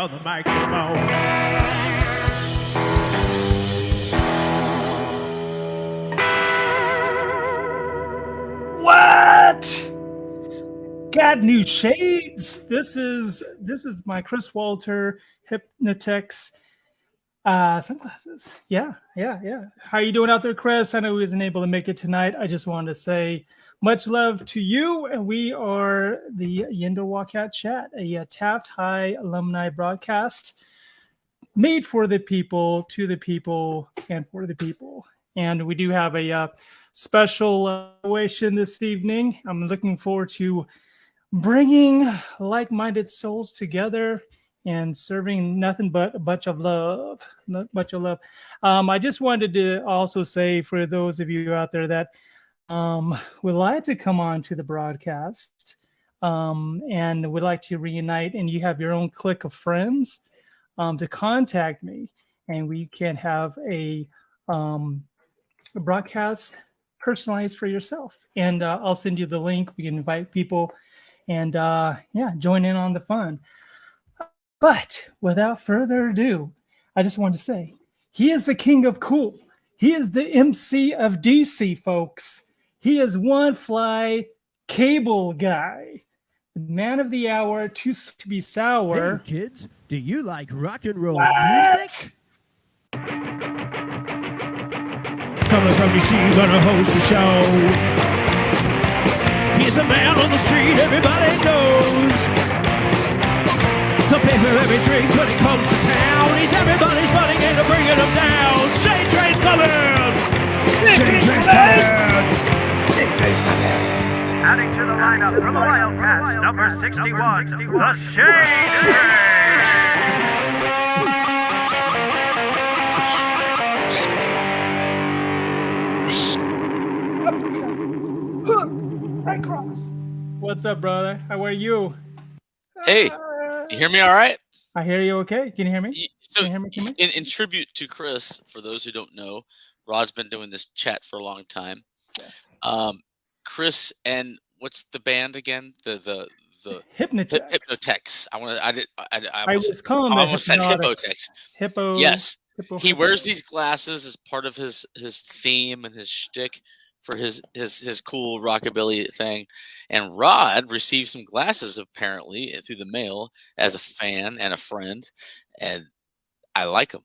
on the microphone. What? Got new shades. This is my Chris Walter Hypnotex sunglasses. Yeah. How you doing out there, Chris? I know he wasn't able to make it tonight. I just wanted to say much love to you. And we are the YeNDoR'S CHaT, a Taft High Alumni broadcast made for the people, to the people, and for the people. And we do have a special situation this evening. I'm looking forward to bringing like-minded souls together and serving nothing but a bunch of love. I just wanted to also say for those of you out there that would like to come on to the broadcast and would like to reunite, and you have your own clique of friends, to contact me, and we can have a broadcast personalized for yourself. And I'll send you the link. We can invite people and join in on the fun. But without further ado, I just want to say he is the king of cool. He is the MC of DC, folks. He is one fly cable guy, the man of the hour, too to be sour. Hey kids, do you like rock and roll music? Coming from DC, gonna host the show. He's a man on the street everybody knows. The paper every drink when it comes to town. He's everybody's buddy and bringing him down. Shane Train's coming! Shane Train's coming! Shane Train's coming! Adding to the lineup from the WiLDCaT, number 61, the Shane Train! Right cross. What's up, brother? How are you? Hey, you hear me all right? I hear you okay. Can you hear me? So, Can you hear me? in tribute to Chris, for those who don't know, Rod's been doing this chat for a long time. Yes. Chris and what's the band again? The Hypnotex. Hypnotex. I was calling it almost said Hippotex. Hippo. Yes. He Hippo. wears these glasses as part of his theme and his shtick for his cool rockabilly thing. And Rod received some glasses apparently through the mail as a fan and a friend, and I like them.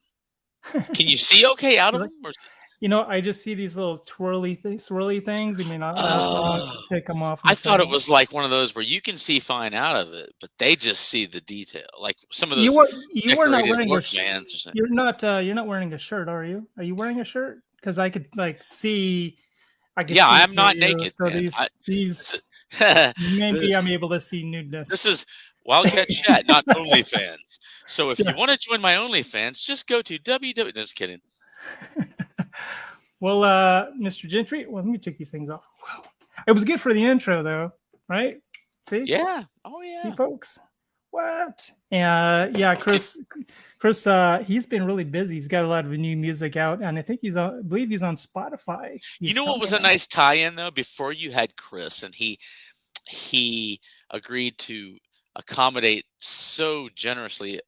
Can you see okay out of them? Or... You know, I just see these little swirly things. I mean, I'll take them off. I thought it was like one of those where you can see fine out of it, but they just see the detail. Like some of those you were not wearing a shirt. Or something. You're not wearing a shirt, are you? Are you wearing a shirt? Because I could see. Yeah, I'm not naked. So man. these maybe I'm able to see nudeness. This is WiLDCaT CHaT, not OnlyFans. So if you want to join my OnlyFans, just go to www. Just kidding. Well, Mr. Gentry, well, let me take these things off. Wow. It was good for the intro, though, right? See? Yeah. Oh yeah. See, folks. What? Yeah, Chris, he's been really busy. He's got a lot of new music out, and I think I believe he's on Spotify. You know what was a nice tie-in though? Before you had Chris, and he agreed to accommodate so generously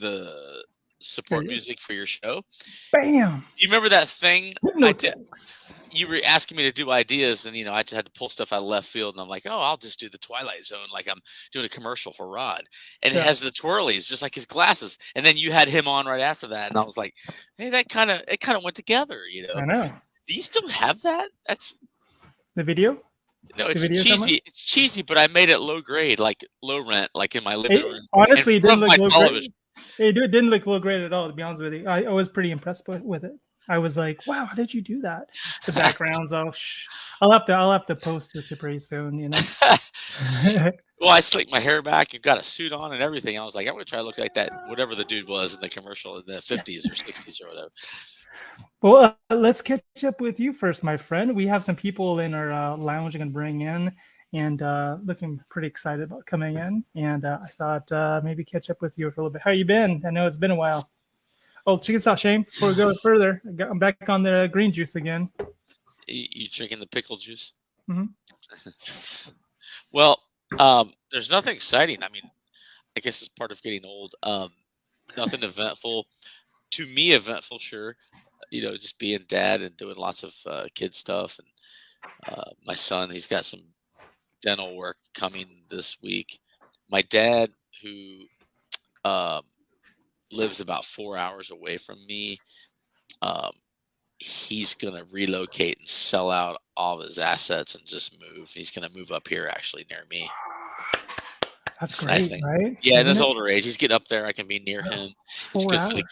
the support music for your show. Bam! You remember that thing? Hypnotex. You were asking me to do ideas, and I just had to pull stuff out of left field, and I'm like, oh, I'll just do the Twilight Zone, like I'm doing a commercial for Rod, and it has the twirlies, just like his glasses. And then you had him on right after that, and I was like, hey, it kind of went together, I know. Do you still have that? That's the video. No, it's cheesy. Somewhere? It's cheesy, but I made it low grade, like low rent, like in my living room. Honestly, it didn't look low grade. It didn't look low grade at all, to be honest with you. I was pretty impressed with it. I was like, wow, how did you do that? The backgrounds, I'll have to post this pretty soon, Well, I slicked my hair back and got a suit on and everything. I was like, I'm gonna try to look like that, whatever the dude was in the commercial in the 50s or 60s or whatever. Well, let's catch up with you first, my friend. We have some people in our lounge we can bring in, and looking pretty excited about coming in. And I thought maybe catch up with you for a little bit. How you been? I know it's been a while. Oh, check this out, Shane. Before we go further, I'm back on the green juice again. You drinking the pickle juice? Mm-hmm. Well, there's nothing exciting. I mean, I guess it's part of getting old. Nothing eventful. To me, eventful, sure. Just being dad and doing lots of kid stuff. And my son, he's got some dental work coming this week. My dad, who lives about 4 hours away from me, he's gonna relocate and sell out all of his assets and just move. He's gonna move up here, actually, near me. That's It's a great, nice thing. right? Yeah, in Isn't his it? older age, he's getting up there. I can be near him. It's 4 good hours. for good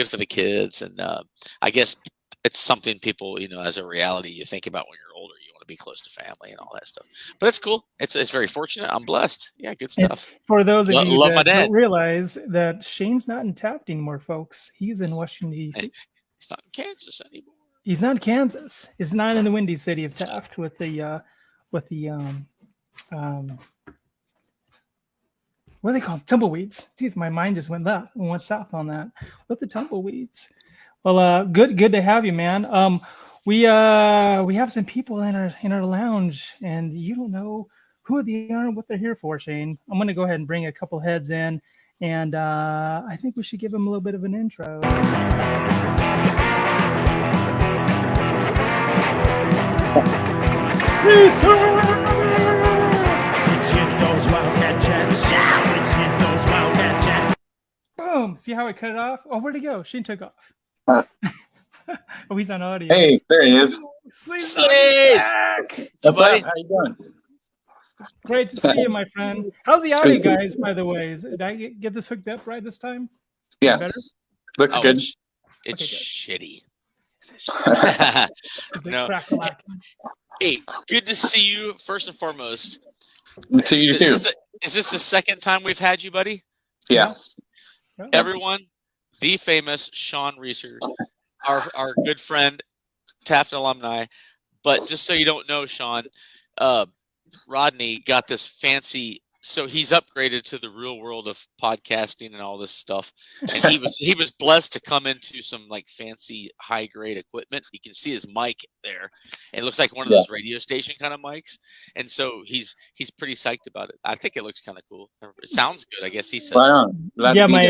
for the kids. And I guess it's something people, as a reality, you think about when you're older. You want to be close to family and all that stuff. But it's cool. It's very fortunate. I'm blessed. Yeah, good And stuff. for those of you Love my that dad. don't realize that Shane's not in Taft anymore, folks. He's in Washington, D.C. He's not in Kansas anymore. He's not in Kansas. He's not in the windy city of Taft with the what do they call them? Tumbleweeds. Jeez, my mind just went south on that. With the tumbleweeds. Well, good to have you, man. We have some people in our lounge, and you don't know who they are and what they're here for, Shane. I'm going to go ahead and bring a couple heads in, and I think we should give them a little bit of an intro. It's YeNDoR'S WiLDCaT chat. It's YeNDoR'S WiLDCaT chat. Boom! See how I cut it off? Oh, where'd he go? Shane took off. Oh, he's on audio. Hey, there he is. Sleeves Back. What's buddy? up? How you doing? Great to see you, my friend. How's the audio, guys? By the way, did I get this hooked up right this time? Yeah, Better? looks Oh, good. it's Okay, shitty. Is it No. crack-a-lacking? Hey, good to see you. First and foremost, See you too. is this the second time we've had you, buddy? Yeah. Well, Everyone, the famous Sean Reeser, our good friend, Taft Alumni. But just so you don't know, Sean, Rodney got this fancy. So he's upgraded to the real world of podcasting and all this stuff. And he was blessed to come into some like fancy high grade equipment. You can see his mic there. It looks like one of those radio station kind of mics. And so he's pretty psyched about it. I think it looks kind of cool. It sounds good, I guess he says. Right on. Glad yeah, to be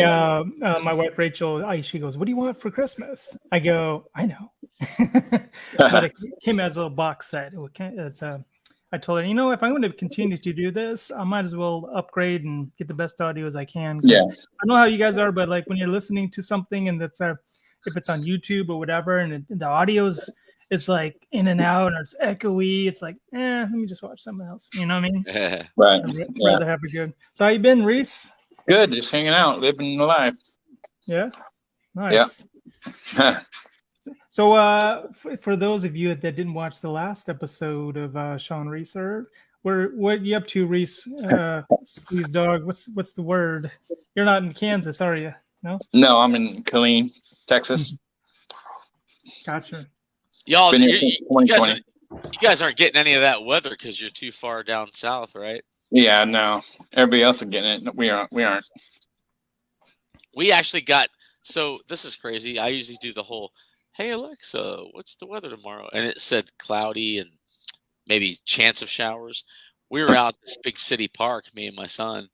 there. my wife Rachel, she goes, "What do you want for Christmas?" I go, "I know," but it came as a little box set. I told her, if I'm going to continue to do this, I might as well upgrade and get the best audio as I can. Yeah. I know how you guys are, but like when you're listening to something and that's if it's on YouTube or whatever, and the audio's it's like in and out or it's echoey, it's like, let me just watch something else. You know what I mean? Right. I'd rather have a good. So how you been, Reese? Good. Just hanging out, living the life. Yeah. Nice. Yeah. So for those of you that didn't watch the last episode of Sean Reeser, what you up to, Reese? Sleaze dog. What's the word? You're not in Kansas, are you? No. No, I'm in Killeen, Texas. Gotcha. Y'all, Been here you since 2020. guys aren't getting any of that weather because you're too far down south, right? Yeah, no. Everybody else is getting it. We aren't. We actually got. So this is crazy. I usually do the whole, "Hey Alexa, what's the weather tomorrow?" And it said cloudy and maybe chance of showers. We were out at this big city park, me and my son,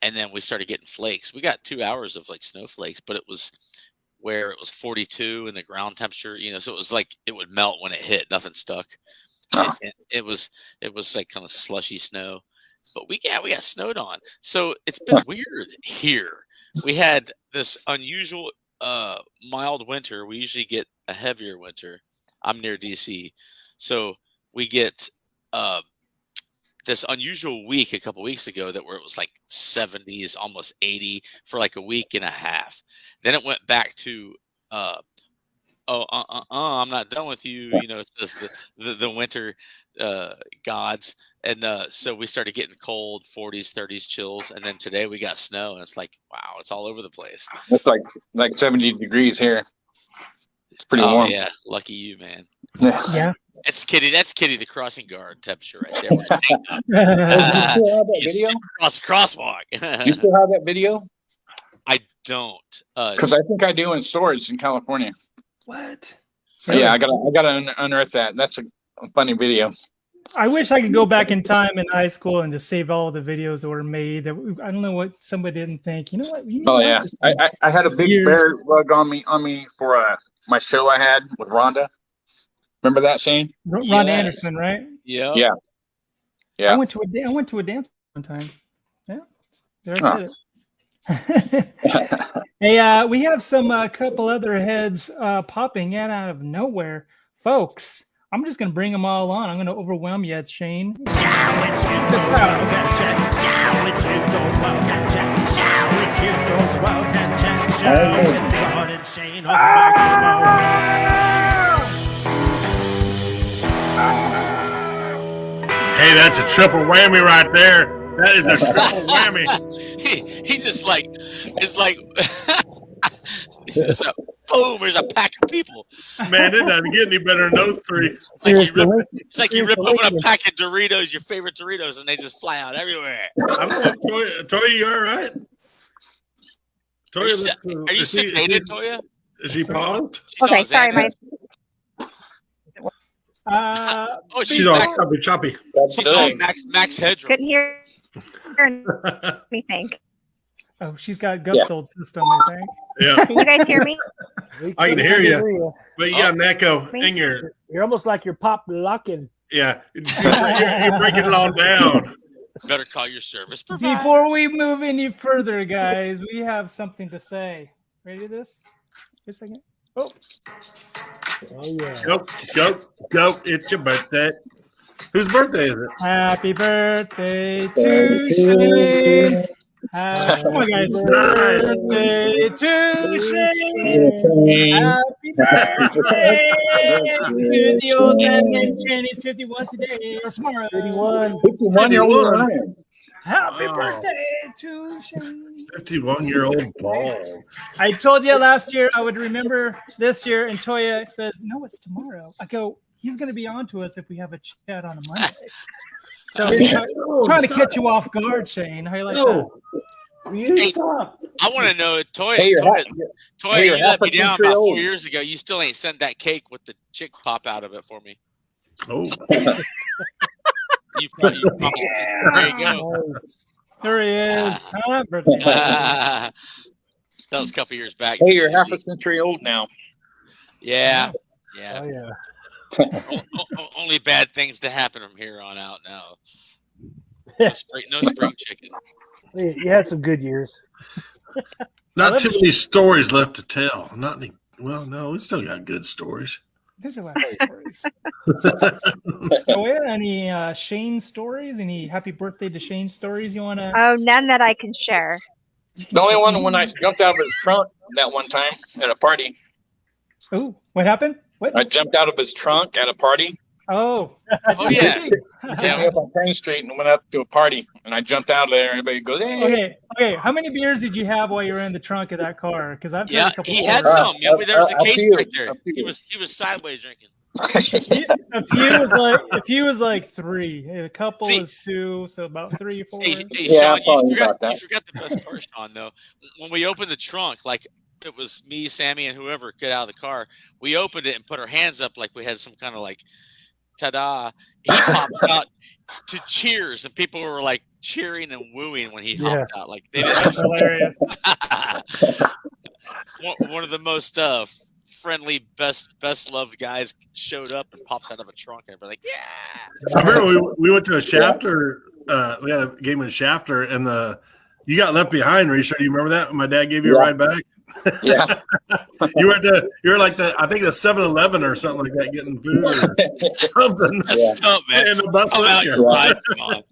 and then we started getting flakes. We got 2 hours of like snowflakes, but it was where it was 42 and the ground temperature, so it was like it would melt when it hit. Nothing stuck. Oh. It was like kind of slushy snow, but we got snowed on. So it's been weird here. We had this unusual mild winter. We usually get a heavier winter. I'm near DC, so we get this unusual week a couple weeks ago where it was like 70s, almost 80 for like a week and a half. Then it went back to I'm not done with you. It says the winter gods, and so we started getting cold, 40s, 30s chills, and then today we got snow, and it's like, wow, it's all over the place. It's like 70 degrees here. It's pretty warm. Yeah, lucky you, man. Yeah. That's Kitty the crossing guard temperature right there. You still have that You video? step across the crosswalk. You still have that video? I don't. Because I think I do in storage in California. What? Yeah, I gotta unearth that. That's a funny video. I wish I could go back in time in high school and just save all the videos that were made. I don't know what somebody didn't think. You know what? Oh yeah, I had a big bear rug on me for my show I had with Rhonda. Remember that, Shane? Ron Anderson, right? Yeah. Yeah. Yeah. I went to a dance one time. Yeah, there I said it. Hey, we have some couple other heads popping in out of nowhere, folks. I'm just gonna bring them all on. I'm gonna overwhelm you, Shane. Hey, that's a triple whammy right there. That is a triple whammy. he just like it's like it's just a, boom. There's a pack of people. Man, it doesn't get any better than those three. It's like you rip open a pack of Doritos, your favorite Doritos, and they just fly out everywhere. I'm Toya, you all right? Toya, are you sedated, Toya? Is she paused? Okay, sorry, she's all choppy. She's all Max Headroom. couldn't hear anything. Oh, she's got gut sold system, I think. Yeah. Can you guys hear me? I can hear you, but you got an echo in your. You're almost like you're pop locking. Yeah, you're breaking it all down. Better call your service provider. Before we move any further, guys, we have something to say. Ready to this? Just a second. Oh yeah. Go. It's your birthday. Whose birthday is it? Happy birthday to Shane. Come on, guys. Birthday to Shane. Happy birthday to the old man named Shane. He's 51 today or tomorrow. 51-year-old. Happy birthday to Shane. 51-year-old ball. I told you last year I would remember this year, and Toya says, no, it's tomorrow. I go, he's going to be on to us if we have a chat on a Monday. So trying to catch you off guard, Shane. How you like that? Hey, I want to know, Toya, Hey, you let me down about 4 years ago. You still ain't sent that cake with the chick pop out of it for me. Oh. You promised me. There you go. There he is. That was a couple years back. Hey, you're half a century old now. Yeah. Oh, yeah. Only bad things to happen from here on out now. No spring chicken. You had some good years. Not too many stories left to tell. Not any. Well, no, we still got good stories. There's a lot of stories. Any Shane stories? Any happy birthday to Shane stories you want to? Oh, none that I can share. The only one when I jumped out of his trunk that one time at a party. Oh, what happened? What? I jumped out of his trunk at a party. Oh. Oh yeah. Yeah, up on Penn Street and went up to a party, and I jumped out of there. Everybody goes, "Hey!" Okay. How many beers did you have while you were in the trunk of that car? Because I've Yeah, had a couple. he had some. Yeah, there was a case right there. He was sideways drinking. A few was like 3. A couple is 2, so about 3 or 4. Hey, Yeah, Sean, you forgot the best part, Sean. Though, when we opened the trunk, like it was me, Sammy, and whoever get out of the car. We opened it and put our hands up like we had some kind of like, ta-da! He pops out to cheers, and people were like cheering and wooing when he hopped out. Like they didn't. That's hilarious. One of the most friendly, best loved guys showed up and pops out of a trunk, and everybody's like, "Yeah!" I remember we went to a Shafter. We had a game in Shafter, and you got left behind, Richard. Do you remember that? My dad gave you a ride back. Yeah. you were like the 7-Eleven or something like that, getting food or something. That's up, man. And the bus Come out your ride, come on.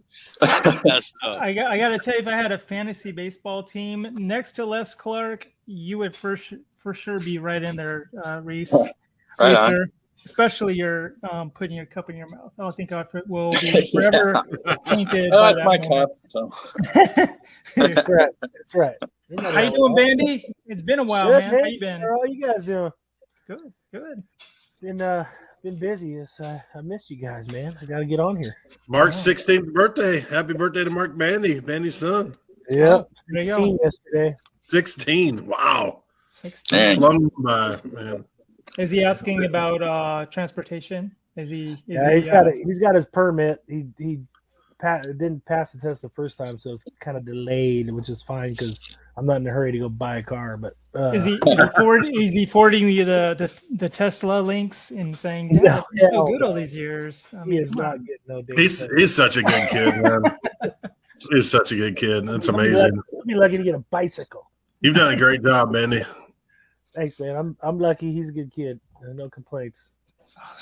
That's the best stuff. I got to tell you, if I had a fantasy baseball team next to Les Clark, you would for sure be right in there, Reese. Right Reese, on. sir. Especially your putting your cup in your mouth. I think outfit will be forever tainted. Oh, by that's that my moment. cup. So. That's right. How you doing, Bandy? It's been a while, man. How you been? How are you guys doing? Good. Been busy. I missed you guys, man. I got to get on here. Mark's 16th birthday. Happy birthday to Mark Bandy, Bandy's son. Yep. There you 16 go. yesterday. 16. Wow. 16. Man. Flung by, man. Is he asking about transportation? Is he? Yeah, he's got his permit. He didn't pass the test the first time, so it's kind of delayed, which is fine because I'm not in a hurry to go buy a car. But is he forwarding you the Tesla links and saying, "Dad, No, you're so hell good no. all these years"? I he mean, is come not on. getting no damn He's test. he's such a good kid, man. He's such a good kid. It's amazing. I'd be lucky to get a bicycle. You've done a great job, Bandy. Thanks, man. I'm lucky. He's a good kid. No complaints.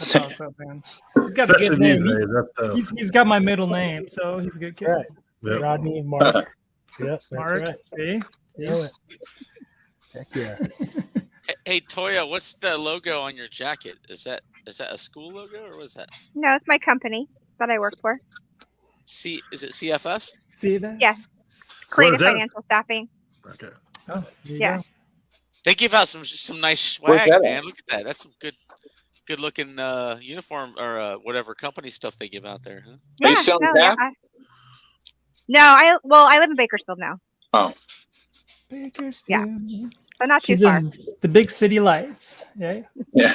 That's awesome, man. He's got a Especially good these name. days. That's tough. He's got my middle name, so he's a good kid. Right. Yep. Rodney and Mark. Yep, that's Mark, right. see? Know it. Heck yeah. Hey, Toya, what's the logo on your jacket? Is that a school logo or what is that? No, it's my company that I work for. Is it CFS? See that? Yeah. What Creative is that? Financial Staffing. Okay. Oh, there you Yeah. go. They give out some nice Where's swag, that man. at? Look at that. That's some good looking uniform or whatever company stuff they give out there, huh? Are you Yeah, still in no, yeah. Taft? I live in Bakersfield now, Oh, Bakersfield. Yeah. so not too She's far. in the big city lights. Yeah. yeah.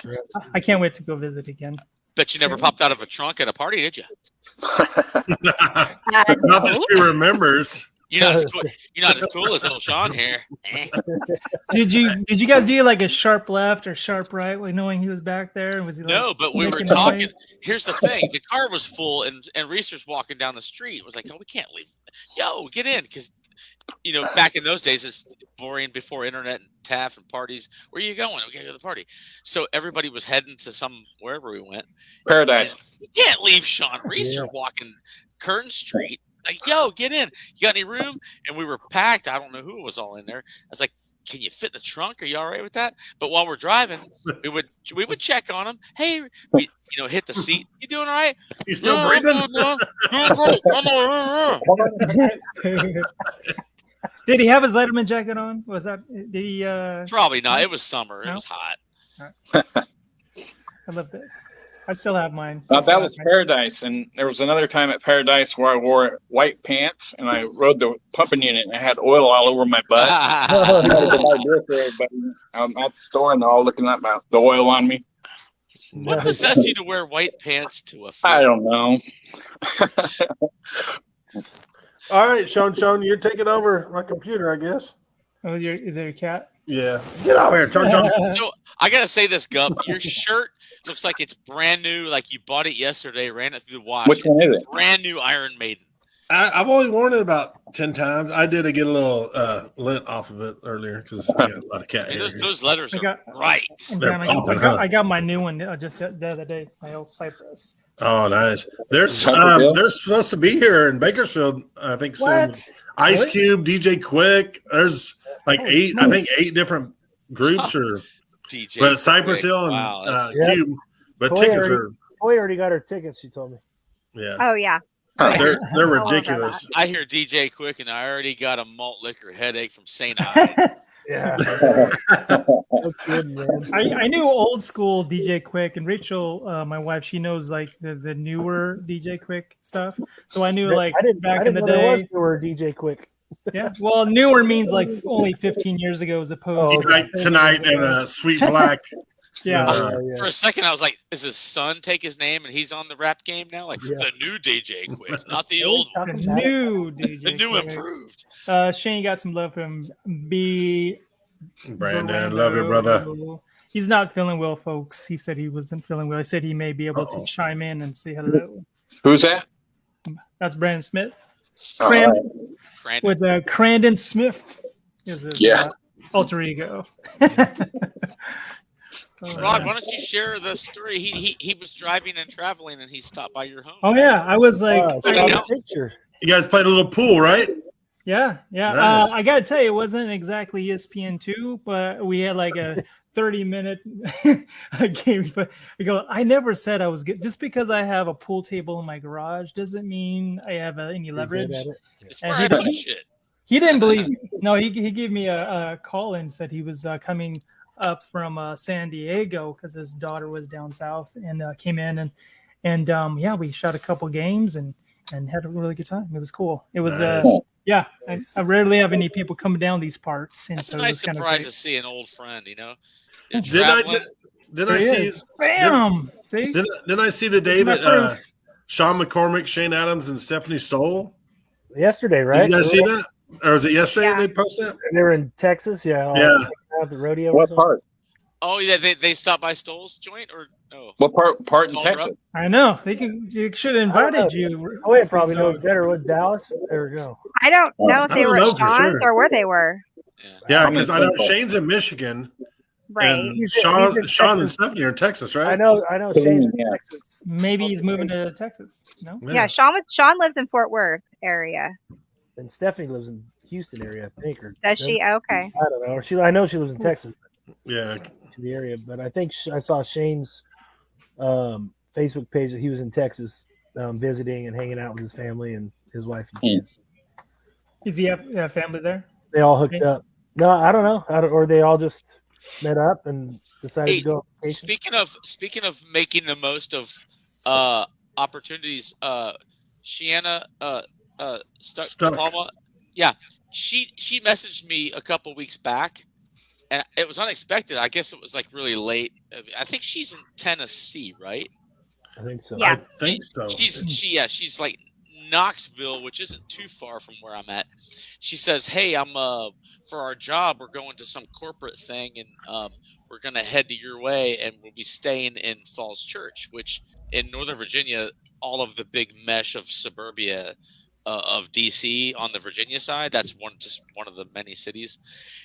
I can't wait to go visit again. Bet you never popped out of a trunk at a party, did you? Not that she remembers. You're not as cool as old Sean here. Eh. Did you guys do like a sharp left or sharp right, like knowing he was back there? And was he like, No, but we were making talking. noise? Here's the thing: the car was full, and Reese's walking down the street. It was like, oh, we can't leave. Yo, get in, because back in those days, it's boring before internet and Taft and parties. Where are you going? We gotta go to the party. So everybody was heading to wherever we went. Paradise. You can't leave Sean Reeser walking Kern Street. Like, yo, get in. You got any room? And we were packed. I don't know who was all in there. I was like, can you fit in the trunk? Are you all right with that? But while we're driving, we would check on him. Hey, hit the seat. You doing all right? You still breathing? Did he have his Letterman jacket on? Was that? Did he? Probably not. It was summer. It No? was hot. I love that. I still have mine. That was Paradise, and there was another time at Paradise where I wore white pants and I rode the pumping unit and I had oil all over my butt. I had to go buy beer for everybody at the store, and they're all looking at the oil on me. What possessed you to wear white pants to a I film? don't know. All right, Sean, you're taking over my computer, I guess. Oh, is there a cat? Yeah. Get out here, Sean. So I gotta say this, Gup. Your shirt looks like it's brand new, like you bought it yesterday, ran it through the wash. Which one is it? Brand new Iron Maiden. I've only worn it about 10 times. I did get a little lint off of it earlier because I got a lot of cat And hair. those letters I are got- right. They're popping, huh? I got my new one just the other day. My old Cypress. Oh, nice. They're supposed to be here in Bakersfield, I think, soon. What? Ice Really? Cube, DJ Quick. There's like Holy 8, I think 8 different groups or DJ. but Cypress Quick. Hill and Wow, that's- Yeah. Cube. But Toya tickets already- are Toya already got her tickets, she told me. yeah. Oh yeah. They're All over ridiculous. I hear DJ Quick, and I already got a malt liquor headache from St. Ives. Yeah. No kidding, man. I knew old school DJ Quick, and Rachel, my wife, she knows like the newer DJ Quick stuff. So I knew like I didn't back in the know there was day. newer DJ Quick. Yeah. Well, newer means like only 15 years ago as opposed to Tonight and a sweet black. yeah. For a second, I was like, "Is his son take his name, and he's on the rap game now? Like Yeah. the new DJ Quick, not the old one, The new DJ the new Quick. improved." Shane got some love from B. Brandon, love you, brother. He's not feeling well, folks. He said he wasn't feeling well. He said he may be able to chime in and say hello. Who's that? That's Brandon Smith. Oh, Crandon, Brandon. with Crandon Smith is his Yeah. alter ego. Rod, why don't you share the story? He was driving and traveling, and he stopped by your home. Oh yeah, I was like, Oh, I saw know. the picture. You guys played a little pool, right? yeah. Nice. I gotta tell you, it wasn't exactly ESPN2, but we had like a 30-minute game. But I never said I was good. Just because I have a pool table in my garage doesn't mean I have any leverage. Good at it. It's where I put shit. He didn't believe me. No, he gave me a call and said he was coming up from San Diego because his daughter was down south and came in and yeah, we shot a couple games and had a really good time. It was cool. It was Nice. yeah. I rarely have any people come down these parts, and That's so a it nice was kind of surprise great. to see an old friend. You're Did I traveling. Didn't There I he see? is. Bam! See? Didn't I see the day That's my that proof. Sean McCormick, Shane Adams, and Stephanie Stoll? Yesterday, right? Did you guys see that? Or was it yesterday Yeah. they posted that? They were in Texas. Yeah. all Yeah. At the rodeo. What part? Oh yeah, they stopped by Stoll's joint or no? What part in Called her Texas? up? I know. They should have invited you. Oh, yeah, probably knows better. What, Dallas? There we go. I don't know if I they don't were know at for Sean's sure. or where they were. Yeah, I'm in because I know Central. Shane's in Michigan, Right. and He's Sean in and Texas. Stephanie are in Texas, right? I know. Shane's in Yeah. Texas. Maybe he's moving to Texas. No? Yeah, Sean lives in Fort Worth area. And Stephanie lives in Houston area, I think. Or Does she? Okay. I don't know. I know she lives in Texas, Yeah. to the area. But I think I saw Shane's Facebook page that he was in Texas visiting and hanging out with his family and his wife and kids. Does he have family there? They all hooked up. No, I don't know. Or they all just met up and decided Hey, to go on vacation. speaking of making the most of opportunities, Shiana Palma, yeah, she messaged me a couple weeks back, and it was unexpected. I guess it was like really late. I think she's in Tennessee, right? I think so. Yeah. I think so. She's like Knoxville, which isn't too far from where I'm at. She says, "Hey, I'm for our job, we're going to some corporate thing, and we're gonna head to your way, and we'll be staying in Falls Church, which in Northern Virginia, all of the big mesh of suburbia of DC on the Virginia side. That's just one of the many cities."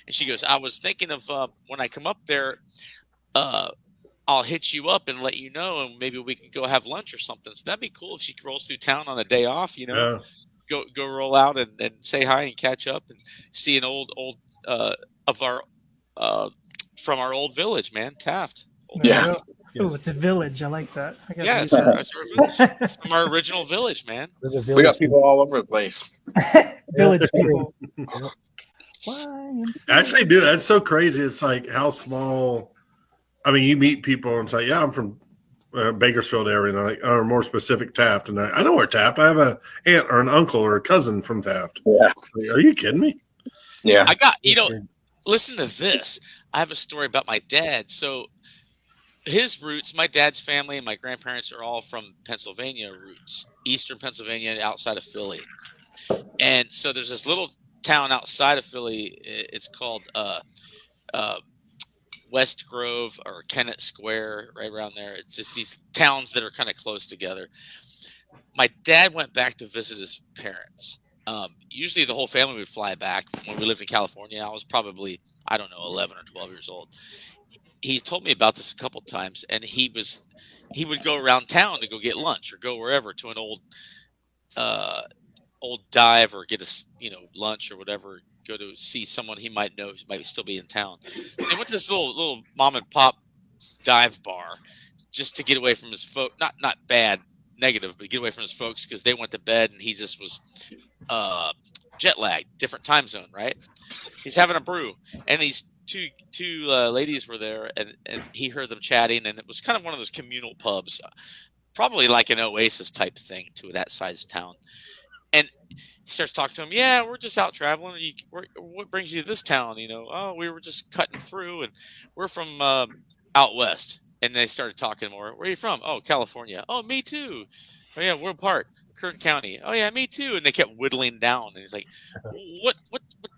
And she goes, "I was thinking of when I come up there, I'll hit you up and let you know, and maybe we can go have lunch or something." So that'd be cool if she rolls through town on a day off, you know. Yeah. Go roll out and say hi and catch up and see an old of our from our old village, man, Taft. Yeah. Oh, it's a village. I like that. I got Yeah, to it's use our village. From our original village, man. We got people all over the place. that. Village people. Actually, dude, that's so crazy. It's like how small. I mean, you meet people and it's like, yeah, I'm from Bakersfield area, and like, or more specific, Taft. And I know where Taft. I have an aunt or an uncle or a cousin from Taft. Yeah. Like, are you kidding me? Yeah. I got, listen to this. I have a story about my dad. So his roots, my dad's family and my grandparents are all from Pennsylvania roots, eastern Pennsylvania, outside of Philly. And so there's this little town outside of Philly. It's called West Grove or Kennett Square, right around there. It's just these towns that are kind of close together. My dad went back to visit his parents. Usually the whole family would fly back. When we lived in California, I was probably, 11 or 12 years old. He told me about this a couple times, and he would go around town to go get lunch or go wherever to an old dive or get lunch or whatever. Go to see someone he might know who might still be in town. So they went to this little mom and pop dive bar just to get away from his folks. Not bad, negative, but get away from his folks because they went to bed and he just was jet lagged, different time zone, right? He's having a brew, and these two ladies were there, and he heard them chatting, and it was kind of one of those communal pubs, probably like an Oasis type thing to that size town. And he starts talking to him. Yeah, we're just out traveling. What brings you to this town? Oh, we were just cutting through, and we're from out west. And they started talking more. Where are you from? Oh, California. Oh, me too. Oh yeah, what part? Kern County. Oh yeah, me too. And they kept whittling down. And he's like, what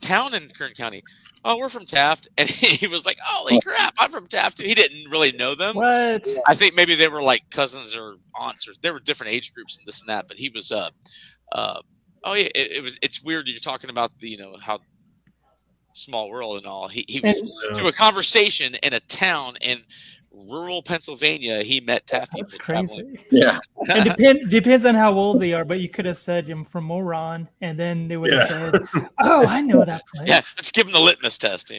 town in Kern County? Oh, we're from Taft. And he was like, holy crap, I'm from Taft too. He didn't really know them. What? I think maybe they were like cousins or aunts, or they were different age groups and this and that. But he was oh yeah, it's weird you're talking about the how small world and all. He was through a conversation in a town in rural Pennsylvania. He met Taft. That's people crazy. traveling. Yeah. It depends on how old they are, but you could have said I'm from Moron, and then they would have said, "Oh, I know that place." Yeah, let's give him the litmus test.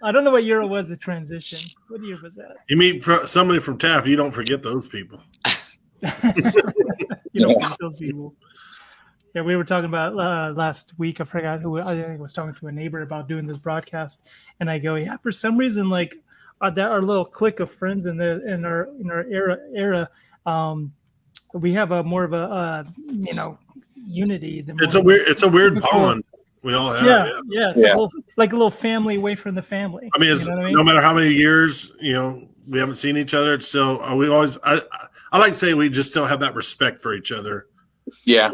I don't know what year it was. The transition. What year was that? You meet somebody from Taft, you don't forget those people. You don't forget those people. Yeah, we were talking about last week. I forgot who. I think I was talking to a neighbor about doing this broadcast, and I go, "Yeah, for some reason, like that our little clique of friends in our era, we have a more of a unity. It's a weird bond we all have. Yeah. It's a little family away from the family. I mean, you know what I mean? No matter how many years we haven't seen each other. It's still we always. I like to say we just still have that respect for each other. Yeah,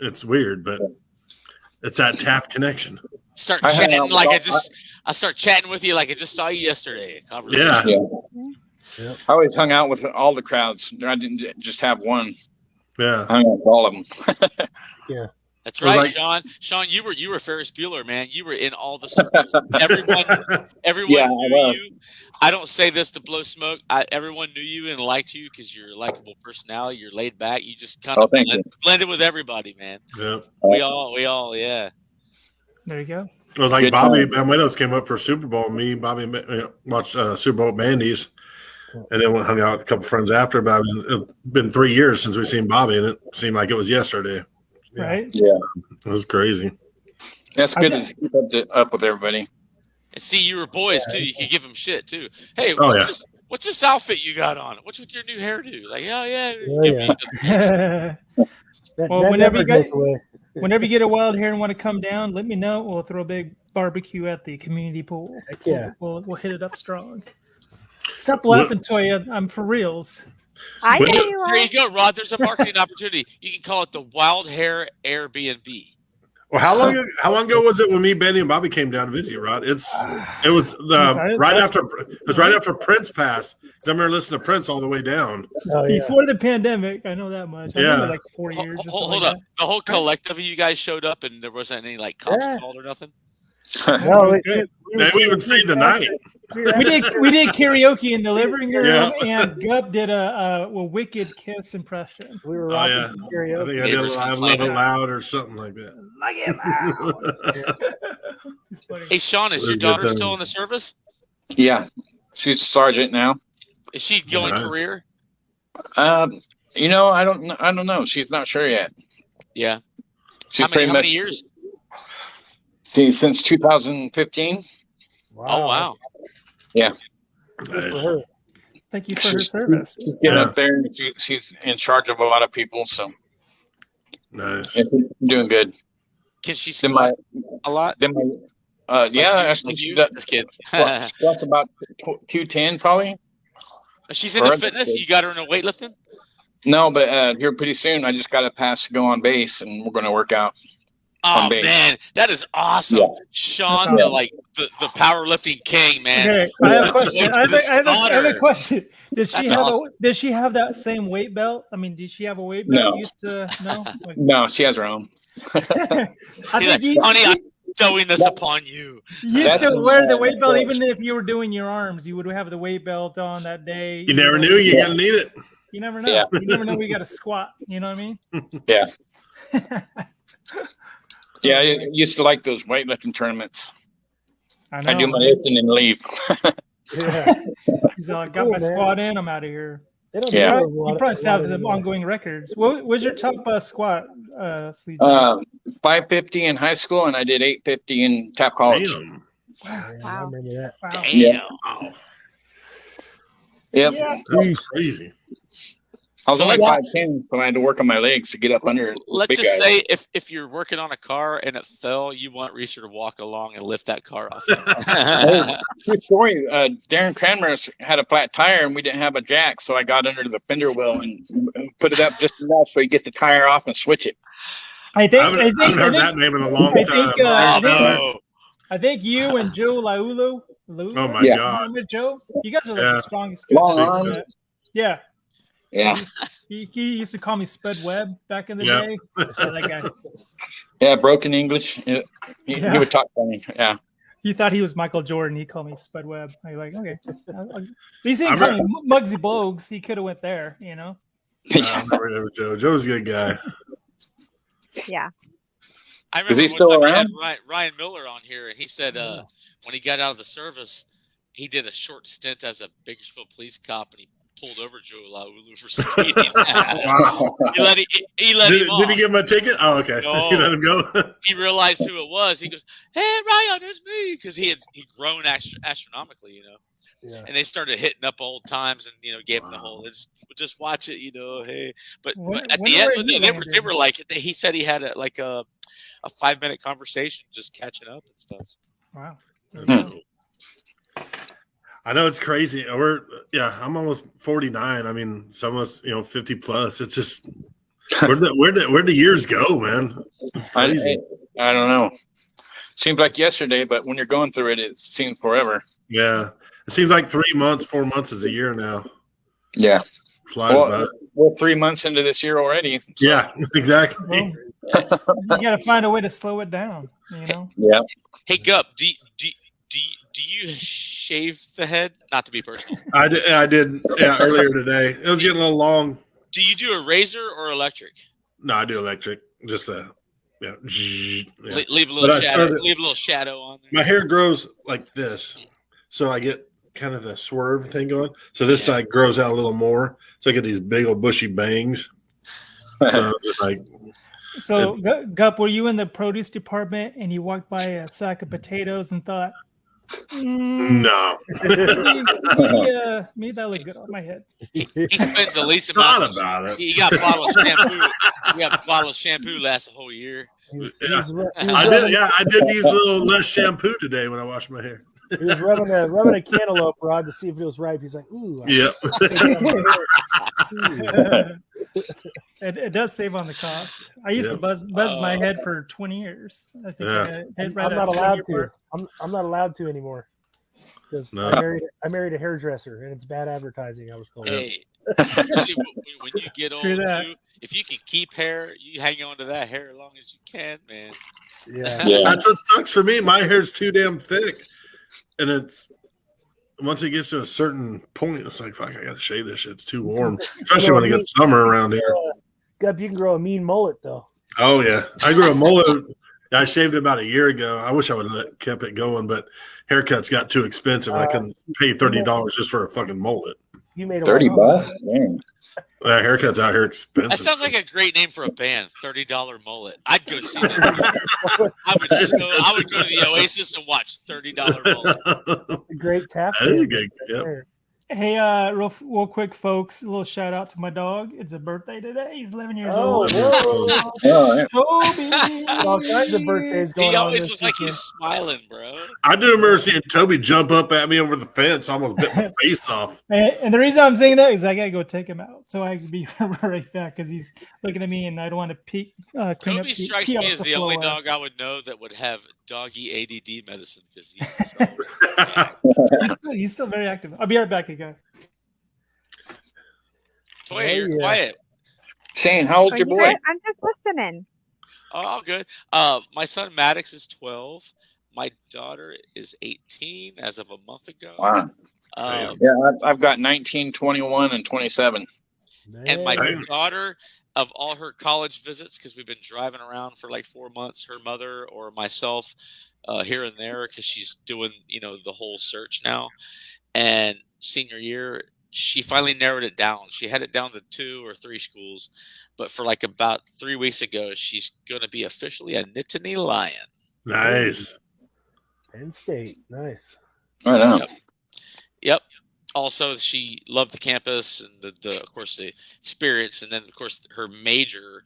it's weird, but it's that Taft connection. Start chatting I start chatting with you like I just saw you yesterday. Yeah. I always hung out with all the crowds. I didn't just have one. Yeah, I hung out with all of them. Yeah. That's right, like, Sean. Sean, you were Ferris Bueller, man. You were in all the circles. Everyone knew you. I don't say this to blow smoke. Everyone knew you and liked you because you're a likable personality. You're laid back. You just kind of blended with everybody, man. Yeah. We all, yeah. There you go. It was like Bobby Van Widows came up for Super Bowl. Me and Bobby watched Super Bowl at Bandy's, and then went hung out with a couple friends after. But it's been 3 years since we've seen Bobby, and it seemed like it was yesterday. Right? Yeah. It was crazy. That's good to keep up with everybody. And see, you were boys too. You could give them shit too. Hey, what's this outfit you got on? What's with your new hairdo? Like, Well, whenever you get a wild hair and want to come down, let me know. We'll throw a big barbecue at the community pool. Heck yeah. We'll hit it up strong. Stop laughing, Toya. I'm for reals. I know you are. There you go, Rod. There's a marketing opportunity. You can call it the Wild Hair Airbnb. Well, how long ago was it when me, Bandy, and Bobby came down to visit you, Rod? It was right after Prince passed. Because I remember listening to Prince all the way down. Before the pandemic, I know that much. I remember like 4 years. Hold up. The whole collective of you guys showed up, and there wasn't any like cops called or nothing. No, we even stayed the night. We did karaoke in the living room, and Gup did a Wicked Kiss impression. We were rocking karaoke. I think I did I Love It Loud or something like that. Like it loud. Hey, Sean, is your daughter still in the service? Yeah, she's a sergeant now. Is she going career? I don't know. She's not sure yet. Yeah. She's how many years? Since 2015. Wow. Oh wow. Yeah. Good for her. Thank you for her service. She's getting up there, and she's in charge of a lot of people. So nice. She's doing good. Can she squat a lot? This kid squats about 210 probably. She's into fitness. You got her into weightlifting? No, but here pretty soon I just got a pass to go on base, and we're going to work out. Oh man, that is awesome, Sean! The powerlifting king, man. Okay, I have a question. I have a question. Does she have that same weight belt? I mean, did she have a weight belt? No. No, she has her own. Honey, I'm throwing this upon you. You used to wear the weight belt even if you were doing your arms. You would have the weight belt on that day. You never knew you're gonna need it. You never know. Yeah. You never know we got to squat. You know what I mean? Yeah. Yeah, I used to like those weightlifting tournaments. I do my lifting and leave. He's like, got my squat in. I'm out of here. You probably have some ongoing records. What was your top squat? 550 in high school, and I did 850 in Taft College. Damn. Wow. I remember that. Wow. Damn. Yeah. Yep. Yeah. That's crazy. I was only 5'10", so I had to work on my legs to get up under. Let's just say if you're working on a car and it fell, you want Reeser to walk along and lift that car off. Good story. Darren Cranmer had a flat tire and we didn't have a jack, so I got under the fender wheel and put it up just enough so he gets the tire off and switch it. I haven't heard that name in a long time. I think you and Joe Laulu. Oh my God! Remember Joe? You guys are like the strongest. Long arms. Yeah. Yeah. He used to call me Spud Webb back in the day. That guy. Yeah, broken English. He would talk funny. Yeah. He thought he was Michael Jordan. He called me Spud Webb. I'm like, okay. At least he didn't call me Muggsy Bogues. He could have went there, you know. I remember Joe. Joe's a good guy. Yeah. I remember is he still around? We had Ryan Miller on here, and he said when he got out of the service, he did a short stint as a Bakersfield police cop, and he pulled over Joe Laulu for speeding. Wow. He let him off. Did he give him a ticket? Oh, okay. No. He let him go. He realized who it was. He goes, "Hey, Ryan, it's me," because he'd grown astronomically, you know. Yeah. And they started hitting up old times, and gave him the whole just watch it, hey. But at the end, they were like, he said he had a 5-minute conversation, just catching up and stuff. Wow. I know it's crazy. I'm almost 49. I mean, some of us, 50 plus. It's just where'd the years go, man? It's crazy. I don't know. Seems like yesterday, but when you're going through it, it seems forever. Yeah, it seems like 3 months, 4 months is a year now. Yeah, flies by. We're 3 months into this year already. So. Yeah, exactly. Well, you got to find a way to slow it down. Yeah. Hey, Gup, do you shave the head? Not to be personal. I did. Yeah, earlier today. It was getting a little long. Do you do a razor or electric? No, I do electric. Just yeah. Leave a little shadow. Leave a little shadow on there. My hair grows like this, so I get kind of the swerve thing going. So this side grows out a little more. So I get these big old bushy bangs. So it's like. So, Gup, were you in the produce department and you walked by a sack of potatoes and thought, no. Made that look good on my head. He spends the least amount about it. He got a bottle of shampoo. He got a bottle of shampoo lasts a whole year. I did use a little less shampoo today when I washed my hair. He was rubbing a cantaloupe rod to see if it was ripe. He's like, ooh. Yeah. It does save on the cost. I used to buzz my head for 20 years. I think I'm not allowed to. I'm not allowed to anymore because I married a hairdresser and it's bad advertising. I was told. Hey, especially when you get old too, if you can keep hair, you hang on to that hair as long as you can, man. Yeah. That's what sucks for me. My hair's too damn thick, and it's once it gets to a certain point, it's like, fuck, I got to shave this shit. It's too warm, especially when it gets summer around here. Gup, you can grow a mean mullet though. Oh yeah, I grew a mullet. I shaved it about a year ago. I wish I would have kept it going, but haircuts got too expensive. I couldn't pay $30 just for a fucking mullet. You made $30, man. Haircuts out here expensive. That sounds like a great name for a band. $30 mullet. I'd go see that. I would go to the Oasis and watch $30 mullet. A great Taft. That is a good. Yep. Hey, real quick, folks. A little shout out to my dog. It's a birthday today. He's 11 years old. Toby. All kinds of birthdays going on. He always looks like he's smiling, bro. I do remember seeing Toby jump up at me over the fence, almost bit my face off. And the reason I'm saying that is I gotta go take him out, so I can be right back because he's looking at me, and I don't want to peek. Toby strikes me as the only dog I would know that would have doggy ADD medicine because he's still very active. I'll be right back, you guys. Toya, you're quiet. Shane, how old's your boy? I'm just listening. Oh, good. My son Maddox is 12. My daughter is 18 as of a month ago. Wow. I've got 19, 21, and 27. And my daughter, of all her college visits, because we've been driving around for like 4 months, her mother or myself here and there, because she's doing, the whole search now. And senior year, she finally narrowed it down. She had it down to 2 or 3 schools. But for like about 3 weeks ago, she's going to be officially a Nittany Lion. Nice. Penn State. Nice. Right on. Yep. Also, she loved the campus and the of course, the experience. And then, of course, her major,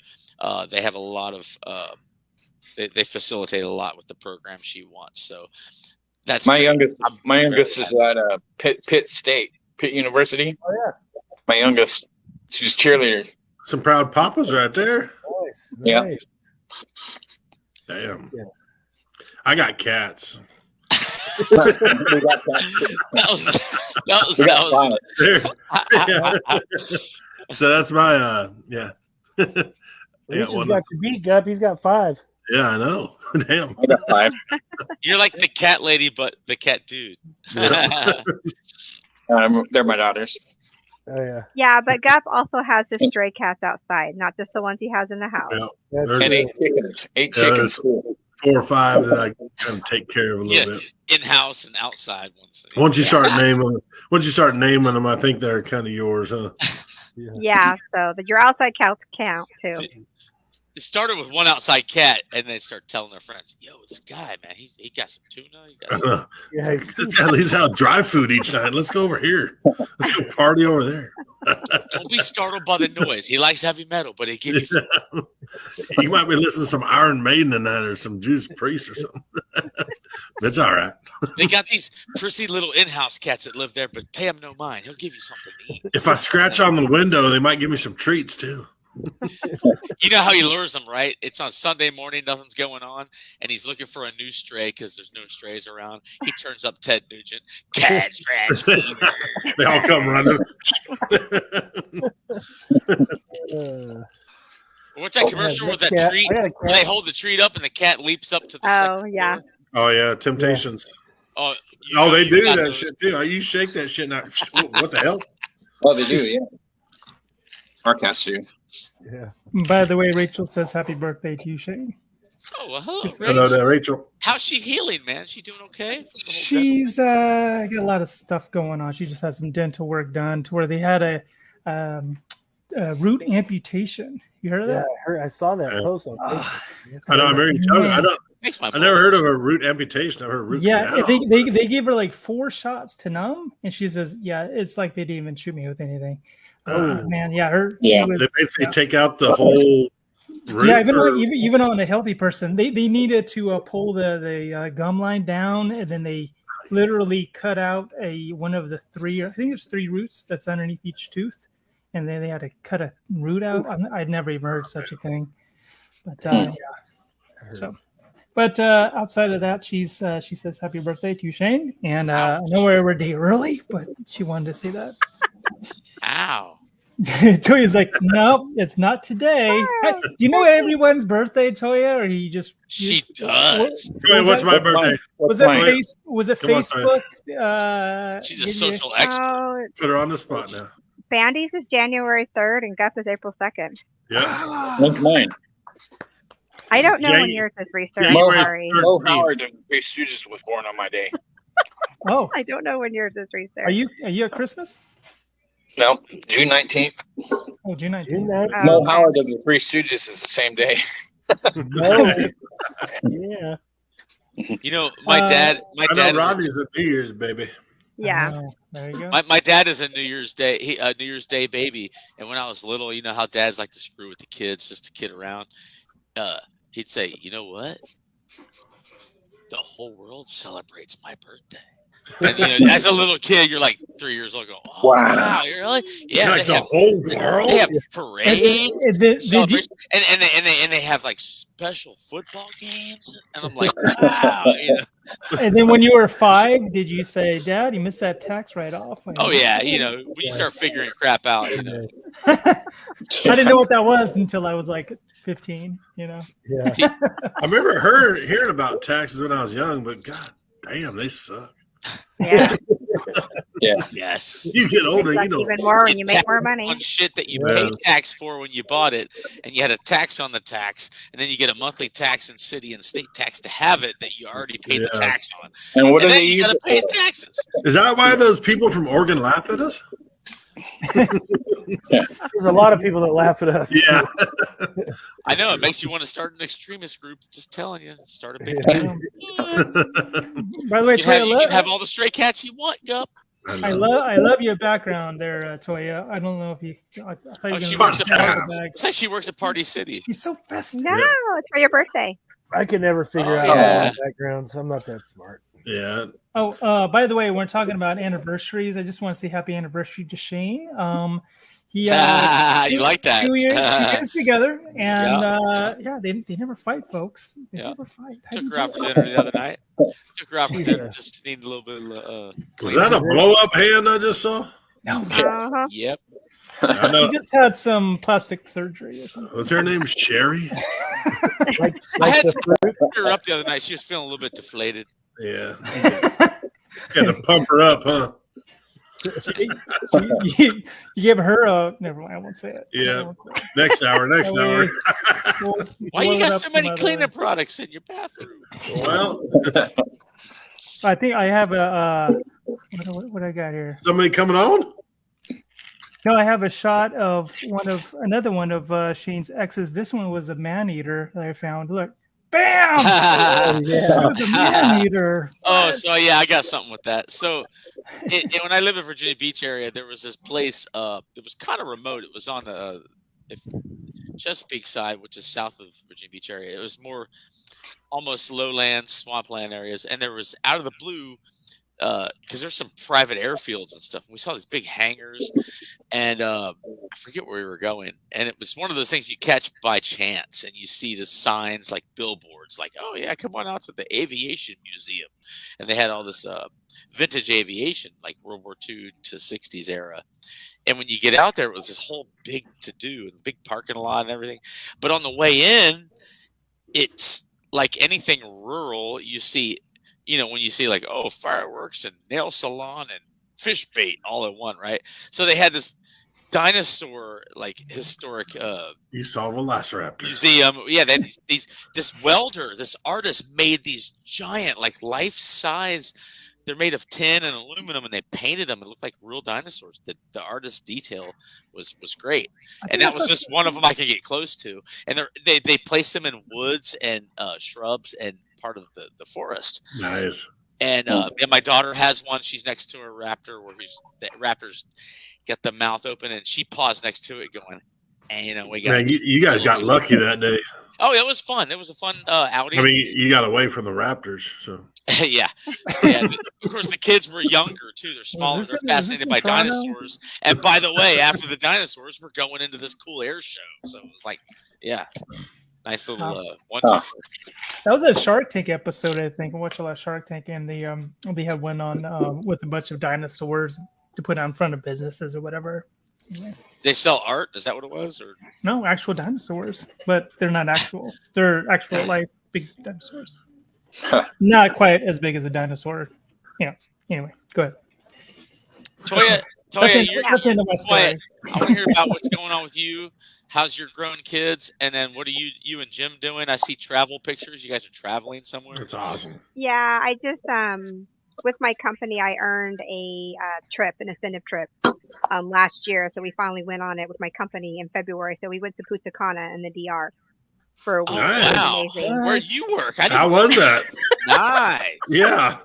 they have a lot of they facilitate a lot with the program she wants. So that's my youngest. My youngest is at Pitt State, Pitt University. Oh yeah. My youngest, she's a cheerleader. Some proud papas right there. Nice. Yeah. Damn. Yeah. I got cats. That was So that's my yeah. He's got your beat up. He's got 5. Yeah, I know. Damn. I got 5. You're like the cat lady, but the cat dude. Yeah. They're my daughters. Oh yeah. Yeah, but Gup also has his stray cats outside, not just the ones he has in the house. Yeah. And 8 chickens. 8 chickens. 4 or 5 that I kind of take care of a little bit. In-house and outside ones. Once you start naming them, I think they're kind of yours, huh? Yeah, so your outside cats count too. It started with one outside cat, and they start telling their friends, "Yo, this guy, man, he got some tuna. He's out dry food each night. Let's go over here. Let's go party over there." Don't be startled by the noise. He likes heavy metal, but he give you food. You might be listening to some Iron Maiden in that, or some Judas Priest or something. It's all right. They got these prissy little in-house cats that live there, but pay him no mind. He'll give you something to eat. If I scratch on the window, they might give me some treats too. You know how he lures them, right? It's on Sunday morning, nothing's going on, and he's looking for a new stray because there's no strays around. He turns up Ted Nugent. Cat scratch fever. They all come running. What's that commercial with that cat. treat? I got a Where they hold the treat up and the cat leaps up to the Oh, second yeah. floor? Oh yeah, Temptations. Oh, They you do got that those. shit too. You shake that shit now. What the hell? Oh, they do, yeah. Our cats do. Yeah. By the way, Rachel says happy birthday to you, Shane. Oh, well, hello, Hello Rach. there, Rachel. How's she healing, man? She doing okay? from the whole She's got a lot of stuff going on. She just had some dental work done to where they had a root amputation. You heard of Yeah, that? I saw that Yeah. post on Facebook. I know. I'm very telling you, Makes my I never heard of a root amputation. I've heard root Yeah, canal. they gave her like 4 shots to numb, and she says, "Yeah, it's like they didn't even shoot me with anything." Uh, Man, yeah, her. Yeah. she was- They basically take out the whole root. yeah, or- even on a healthy person, they needed to pull the gum line down, and then they literally cut out one of the 3. I think there's 3 roots that's underneath each tooth, and then they had to cut a root out. I'd never even heard such a thing, but yeah. So, but outside of that, she says happy birthday to you, Shane, and I know we're a day early, but she wanted to say that. Ow. Toya's like, no, it's not today. Do you know everyone's birthday, Toya, or you just? She does. Wait, what's my birthday? Was it mine? Was it Come on, Facebook? She's a give you- social expert. Oh, Put her on the spot now. Bandy's is January 3rd and Gus is April 2nd. Yeah. What's mine? I don't know when Jan- yours is research. January Sorry. 3rd. Mo Howard of Three Stooges was born on my day. Oh, I don't know when yours is research. are you at Christmas? No, June 19th. Oh, June 19th. June 19th. Oh, Mo okay. Howard of the Three Stooges is the same day. No. Yeah. You know, my dad. My I dad. know is a- Rodney's a New Year's baby. Yeah. Oh, there you go. My dad is a New Year's Day New Year's Day baby, and when I was little, you know how dads like to screw with the kids just to kid around. He'd say, "You know what? The whole world celebrates my birthday." And you know, as a little kid, you're like 3 years old, going, "Oh, Wow. wow, you're really?" Yeah, Like they the have, whole they world. have parades, Did you, celebrations, and they have like special football games, and I'm like, wow, you know. and then when you were 5, did you say, "Dad, you missed that tax write-off"? Oh yeah, you know, when you start figuring crap out, you know. I didn't know what that was until I was like 15. You know. Yeah. I remember hearing about taxes when I was young, but god damn, they suck. Yeah. Yes. You get older, It's you know. even more when you make tax more money. on shit that you Yeah. paid tax for when you bought it, and you had a tax on the tax, and then you get a monthly tax and city and state tax to have it that you already paid the Yeah. tax on, And what do and they then you use got to it pay for? taxes. Is that why those people from Oregon laugh at us? There's a lot of people that laugh at us. Yeah. I know it makes you want to start an extremist group. Just telling you, start a big. Yeah. group. By the way, You can, have, Toya, you can have all the stray cats you want, Gup. I love your background there, Toya. I don't know if you. I thought you were she gonna works at talk Party- about the bag. It's like she works at Party City. You're so festive. No, it's for your birthday. I can never figure Oh, out yeah. all the backgrounds. I'm not that smart. Yeah. Oh, by the way, we're talking about anniversaries. I just want to say happy anniversary to Shane. He You like that? 2 years together, and Yeah. they never fight, folks. They Yeah. never fight. How do Took you her do out for it? dinner the other night. Took her out for She's dinner. a- Just need a little bit of Was that a blow up hand I just saw? No, Uh-huh. Yep. I know. he just had some plastic surgery or something. Was her name Sherry? Like I had the to fruit. pick her up the other night. She was feeling a little bit deflated. Yeah. Had to pump her up, huh? you gave her a. Never mind. I won't say it. Yeah. Next hour. Next That hour. way- We'll Why blow you it got up so some many other cleaning way. products in your bathroom? Well, I think I have a. What I got here? somebody coming on? No, I have a shot of another one of Shane's exes. This one was a man eater that I found. Look, bam! Oh, yeah. It was a man eater. Oh, so yeah, I got something with that. So, when I lived in Virginia Beach area, there was this place. It was kind of remote. It was on the. Chesapeake side, which is south of Virginia Beach area. It was more almost lowland, swampland areas, and there was out of the blue because there's some private airfields and stuff. We saw these big hangars, and I forget where we were going. And it was one of those things you catch by chance, and you see the signs like billboards, like, "Oh yeah, come on out to the Aviation Museum," and they had all this vintage aviation, like World War II to 60s era. And when you get out there, it was this whole big to do, big parking lot and everything. But on the way in, it's like anything rural. You see, when you see like, oh, fireworks and nail salon and fish bait all in one, right? So they had this dinosaur, like historic You saw Velociraptor museum. Yeah, they had this artist made these giant, like life-size. They're made of tin and aluminum, and they painted them. It looked like real dinosaurs. The artist detail was great, and that was just one of them I could get close to. And they placed them in woods and shrubs and part of the forest. Nice. And my daughter has one. She's next to a raptor where the raptor's got the mouth open, and she paused next to it, going, "And we got." Man, you guys got lucky that day. Oh, it was fun. It was a fun outing. I mean, you got away from the raptors, so. yeah. Of course, the kids were younger too. They're smaller. They're fascinated by dinosaurs. And by the way, after the dinosaurs, we're going into this cool air show. So it was like, yeah, nice little one-two. That was a Shark Tank episode, I think. I watched a lot of Shark Tank, and they had one on with a bunch of dinosaurs to put out in front of businesses or whatever. Yeah. They sell art? Is that what it was? Or no, actual dinosaurs, but they're not actual. They're actual life big dinosaurs. Not quite as big as a dinosaur. Anyway, go ahead. Toya, that's the end of my story. I want to hear about what's going on with you. How's your grown kids? And then what are you and Jim doing? I see travel pictures. You guys are traveling somewhere. That's awesome. Yeah, I just with my company, I earned a an incentive trip last year. So we finally went on it with my company in February. So we went to Punta Cana in the DR for a week. Nice. Wow. Where you work? How was that? Nice. Yeah.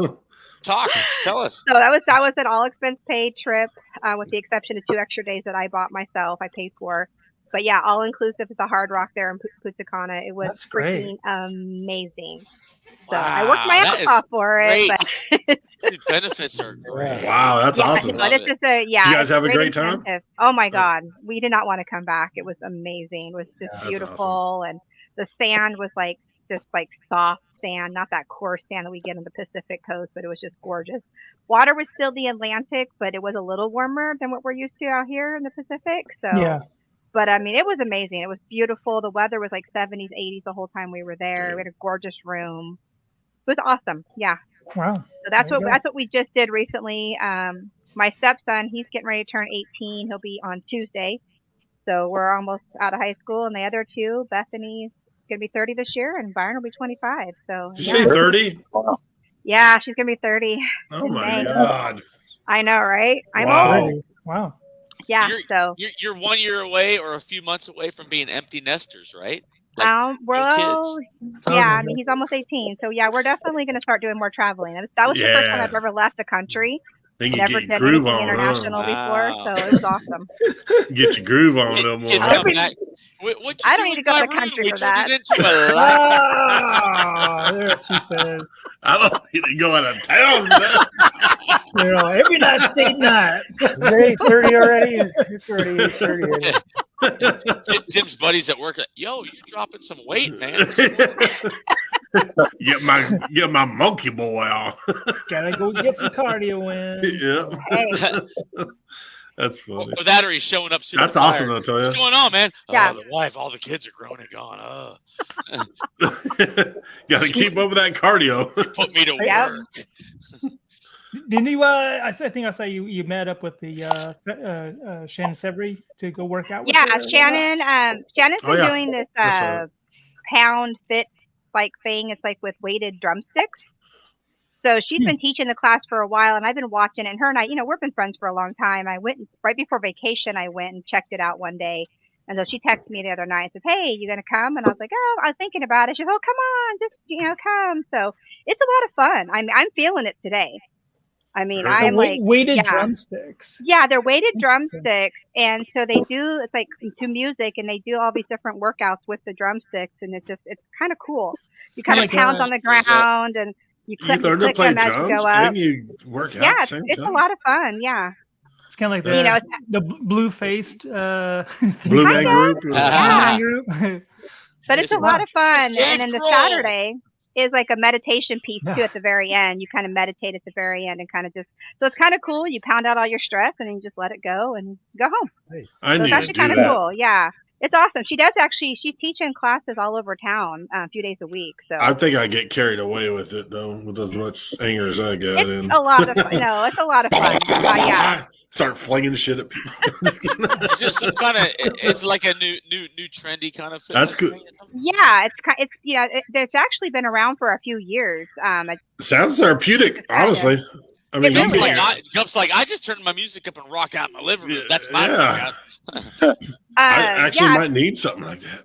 Tell us. So that was an all expense paid trip, with the exception of 2 extra days that I bought myself. I paid for. But yeah, all inclusive at the Hard Rock there in Punta Cana. It was freaking amazing. So I worked my ass off for it. But the benefits are great. Wow, that's awesome. But it's just you guys have a great incentive. time? Oh my God. We did not want to come back. It was amazing. It was just beautiful. Awesome. And the sand was just soft sand, not that coarse sand that we get on the Pacific coast, but it was just gorgeous. Water was still the Atlantic, but it was a little warmer than what we're used to out here in the Pacific. So yeah. But I mean, it was amazing. It was beautiful. The weather was like 70s, 80s the whole time we were there. We had a gorgeous room. It was awesome. Yeah. Wow. So that's what we just did recently. My stepson, he's getting ready to turn 18. He'll be on Tuesday. So we're almost out of high school. And the other two, Bethany's going to be 30 this year, and Byron will be 25. So did you say 30? Yeah, she's going to be 30. Oh my God. I know, right? I'm old. Wow. Yeah, you're 1 year away or a few months away from being empty nesters, right? Like kids. Yeah, I mean, he's almost 18, so yeah, we're definitely going to start doing more traveling. That was the first time I've ever left the country. Never did anything international before, so it was awesome. Get your groove on a little more. I don't need to go to the country for that. There she says. I don't need to go out of town for that. Every night, state night. It's 8:30 already. It's already 8:30. Jim's buddies at work. Yo, you dropping some weight, man. Get my monkey boy on. Gotta go get some cardio in. Yeah. Hey. That's funny. Or that, or he's showing up. That's awesome, though, Toya. What's going on, man? Yeah. The wife, all the kids are grown and gone. Got to keep up with that cardio. Put me to work. Didn't you? I think I saw you met up with the Shannon Severy to go work out with her. Shannon. Shannon's been doing this pound fit thing. It's like with weighted drumsticks. So she's been teaching the class for a while, and I've been watching it. And her and I, we've been friends for a long time. I went right before vacation. I went and checked it out one day. And so she texted me the other night and said, "Hey, you going to come?" And I was like, "Oh, I was thinking about it." She said, "Oh, come on, just, come." So it's a lot of fun. I'm feeling it today. I mean, They're I'm like, weighted yeah. drumsticks. Yeah, they're weighted drumsticks, and so they do. It's like to music, and they do all these different workouts with the drumsticks, and it's kind of cool. You kind of like pound on the ground, and you You learn to click play them as you drums go up. and you work out Yeah, at the same it's a time. lot of fun. Yeah, It's kind of like you know, the blue-faced Blue Man Group. Blue Man Group. but it's a lot of fun. And then the Roll. Saturday is like a meditation piece too at the very end. You kind of meditate at the very end and kind of just, so it's kind of cool. You pound out all your stress and then you just let it go and go home. Nice. I So need it's to actually do kind of that. cool. Yeah. It's awesome. She's teaching classes all over town a few days a week. So I think I get carried away with it though, with as much anger as I got. it's a lot of fun. No, it's a lot of fun. Yeah. Start flinging shit at people. It's just some kind of. It's like a new trendy kind of fitness. That's good. thing. Yeah, it's actually been around for a few years. Sounds therapeutic, honestly. I mean, It really Gup's like, I just turned my music up and rock out in my living room. That's my Yeah. workout. I actually yeah. might need something like that.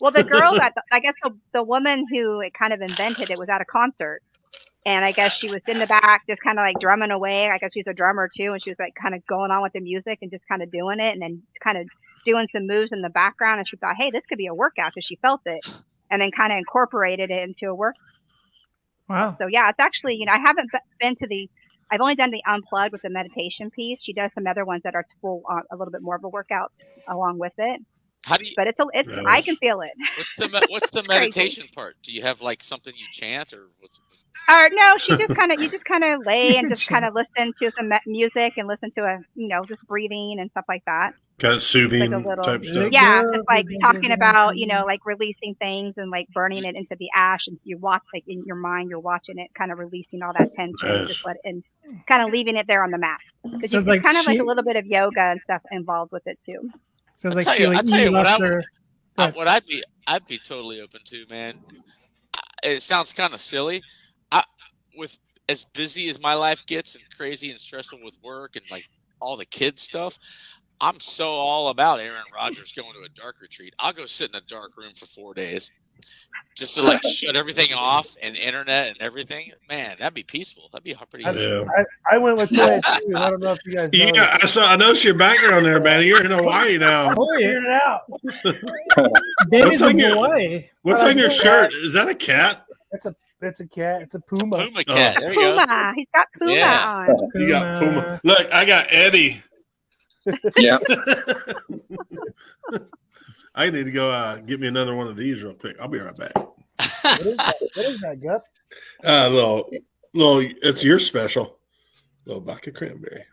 Well, the girl I guess the woman who it kind of invented it was at a concert, and I guess she was in the back just kind of like drumming away. I guess she's a drummer too, and she was like kind of going on with the music and just kind of doing it, and then kind of doing some moves in the background. And she thought, hey, this could be a workout because she felt it, and then kind of incorporated it into a work. Wow. So yeah, it's actually I haven't been to the. I've only done the unplugged with the meditation piece. She does some other ones that are full on a little bit more of a workout along with it. How do you? But it's I can feel it. What's the meditation part? Do you have like something you chant or what's? No, you just kind of lay and just kind of listen to some music and listen to just breathing and stuff like that. Kind of soothing Like a little, type stuff. yeah, just like talking about like releasing things and like burning it into the ash, and you watch like in your mind you're watching it, kind of releasing all that tension, and just let it, and kind of leaving it there on the mat. Because it's like kind of like a little bit of yoga and stuff involved with it too. Sounds like I'll tell you what I'd be totally open to, man. It sounds kind of silly. With as busy as my life gets and crazy and stressful with work and like all the kids stuff, I'm so all about Aaron Rodgers going to a dark retreat. I'll go sit in a dark room for 4 days just to like shut everything off and internet and everything. Man, that'd be peaceful. That'd be pretty good. I went with Toya too. I don't know if you guys know. Yeah, I noticed your background there, Bandy. You're in Hawaii now. Oh, figured it out. What's on your shirt? Is that a cat? It's a cat. It's a puma. Puma cat. There you Puma. go. He's got Puma on. You got Puma. Look, I got Eddie. Yeah. I need to go get me another one of these real quick. I'll be right back. What is that, Gup? Little, it's your special. Little vodka cranberry.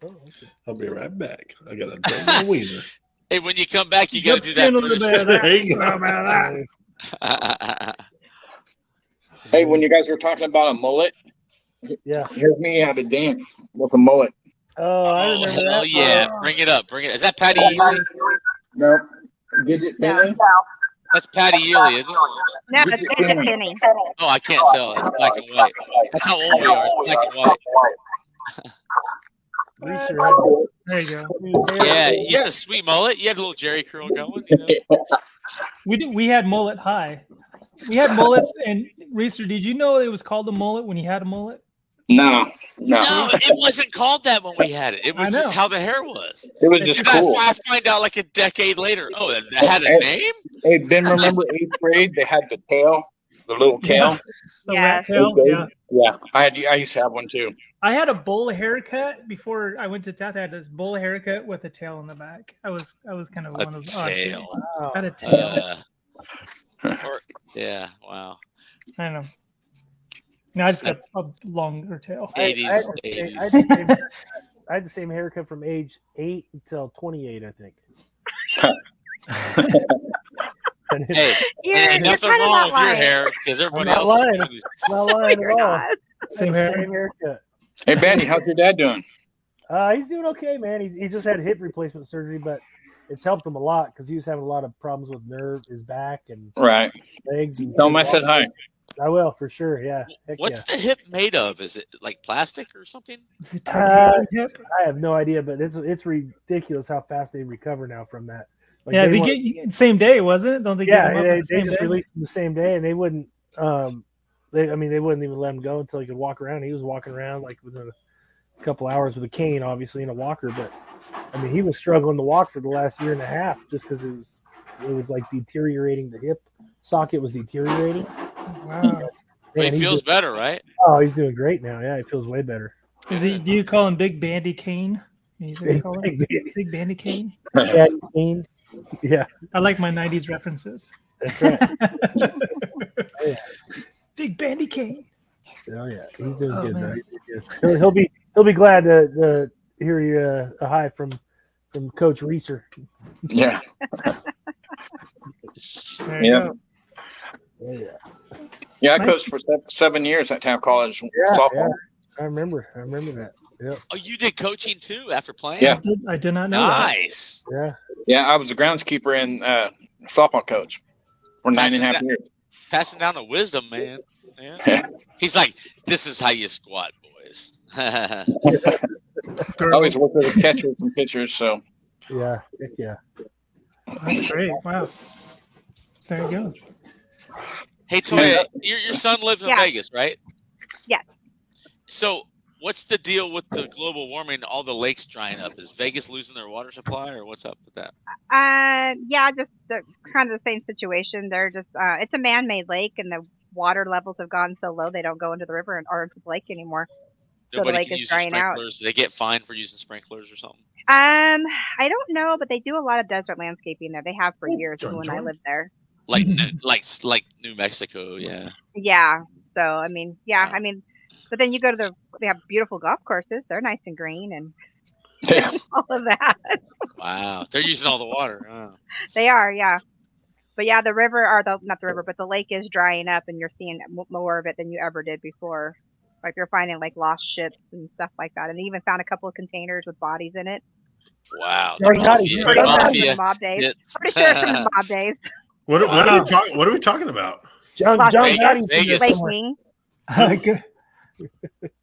Oh, okay. I'll be right back. I got a double wiener. Hey, when you come back, you got to do that. There you go. Hey, when you guys were talking about a mullet, yeah, here's me how to dance with a mullet. Oh, I remember hell that. yeah. Bring it up. Is that Patty Ely? No. Gidget Penny? That's Patty Ely, isn't it? No, it's Gidget Penny. Oh, I can't tell. It's black and white. That's how old we are. It's black and white. There you go. Yeah, you had a sweet mullet. You had a little Jerry curl going. You know? We had mullet high. We had mullets, and Reeser, did you know it was called a mullet when you had a mullet? No. No, it wasn't called that when we had it. It was just how the hair was. It was just cool. I find out like a decade later. Oh, that had a name? Hey, then remember 8th grade? They had the tail, the little tail. The rat tail. Yeah. Yeah, I used to have one too. I had a bowl haircut before I went to Taft. I had this bowl haircut with a tail in the back. I was kind of one of those odd kids. Wow. I had a tail. Yeah, wow. I don't know. No, I just got a longer tail. 80s. I had the same haircut from age 8 until 28, I think. Hey, and nothing wrong with your hair because everybody else lying. is Not lying at all. Same haircut. Hey, Bandy, how's your dad doing? He's doing okay, man. He just had hip replacement surgery, but it's helped him a lot because he was having a lot of problems with his back and legs. And tell him I said hi. I will, for sure, yeah. What's the hip made of? Is it like plastic or something? Is it titanium hip? I have no idea, but it's ridiculous how fast they recover now from that. Like yeah, they get same day, wasn't it? Don't they? They just released him the same day, and they wouldn't. They wouldn't even let him go until he could walk around. He was walking around like within a couple hours with a cane, obviously, and a walker. But I mean, he was struggling to walk for the last year and a half just because it was like deteriorating. The hip socket was deteriorating. Wow. But he feels better, right? Oh, he's doing great now. Yeah, he feels way better. Do you call him Big Bandy Cane? Is that what you call him? Big Bandy Cane? Yeah, cane. Yeah. I like my 90s references. That's right. Oh, yeah. Big Bandy Cane. Oh yeah, he's doing good. Though. He's doing good. He'll be glad to hear you a hi from Coach Reeser. Yeah. There you go. Oh, yeah. Yeah, I coached for 7 years at Taft College softball. Yeah. I remember that. Yeah. Oh, you did coaching too after playing? Yeah. I did not know Nice. Yeah. Yeah, I was a groundskeeper and softball coach for 9.5 years. Passing down the wisdom, man. Yeah. He's like, this is how you squat, boys. I always worked with the catchers and pitchers, so. Yeah. Heck yeah. That's great. Wow. There you go. Hey, Toya, your son lives in Yeah. Vegas, right? Yes. So what's the deal with the global warming, all the lakes drying up? Is Vegas losing their water supply, or what's up with that? Yeah, just kind of the same situation. They're just it's a man-made lake, and the water levels have gone so low they don't go into the river or into the lake anymore. So the Nobody lake can is use their drying out. sprinklers. They get fined for using sprinklers or something. I don't know, but they do a lot of desert landscaping there. They have for years, even when I lived there. Like New Mexico, yeah. Yeah. So I mean, but then you go to they have beautiful golf courses. They're nice and green and all of that. Wow, they're using all the water. Oh. They are, yeah. But yeah, the river, or not the river, but the lake is drying up, and you're seeing more of it than you ever did before. Like you're finding like lost ships and stuff like that, and they even found a couple of containers with bodies in it. Wow, Pretty Pretty sure it's from mafia. the mob days. It's- Pretty sure it's from the mob days. What are we talking about? John Las Gotti Vegas, Vegas. Lake Mead,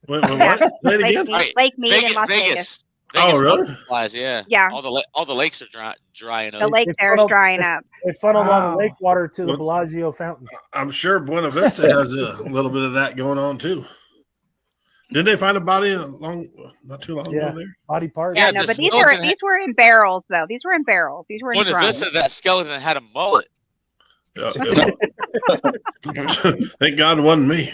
What? Say it again. Lake Mead in Las Vegas. Vegas. Oh, really? Supplies, yeah. Yeah. All the lakes are drying The up. lake there is drying up. They funneled all Wow. the lake water to the What? Bellagio fountain. I'm sure Buena Vista has a little bit of that going on too. Didn't they find a body not too long Yeah. ago there? Body parts. Yeah, Yeah, no, the but these skeleton were in barrels though. These were in barrels. These were in Buena drums. Vista, that skeleton had a mullet. Yeah. Thank God it wasn't me.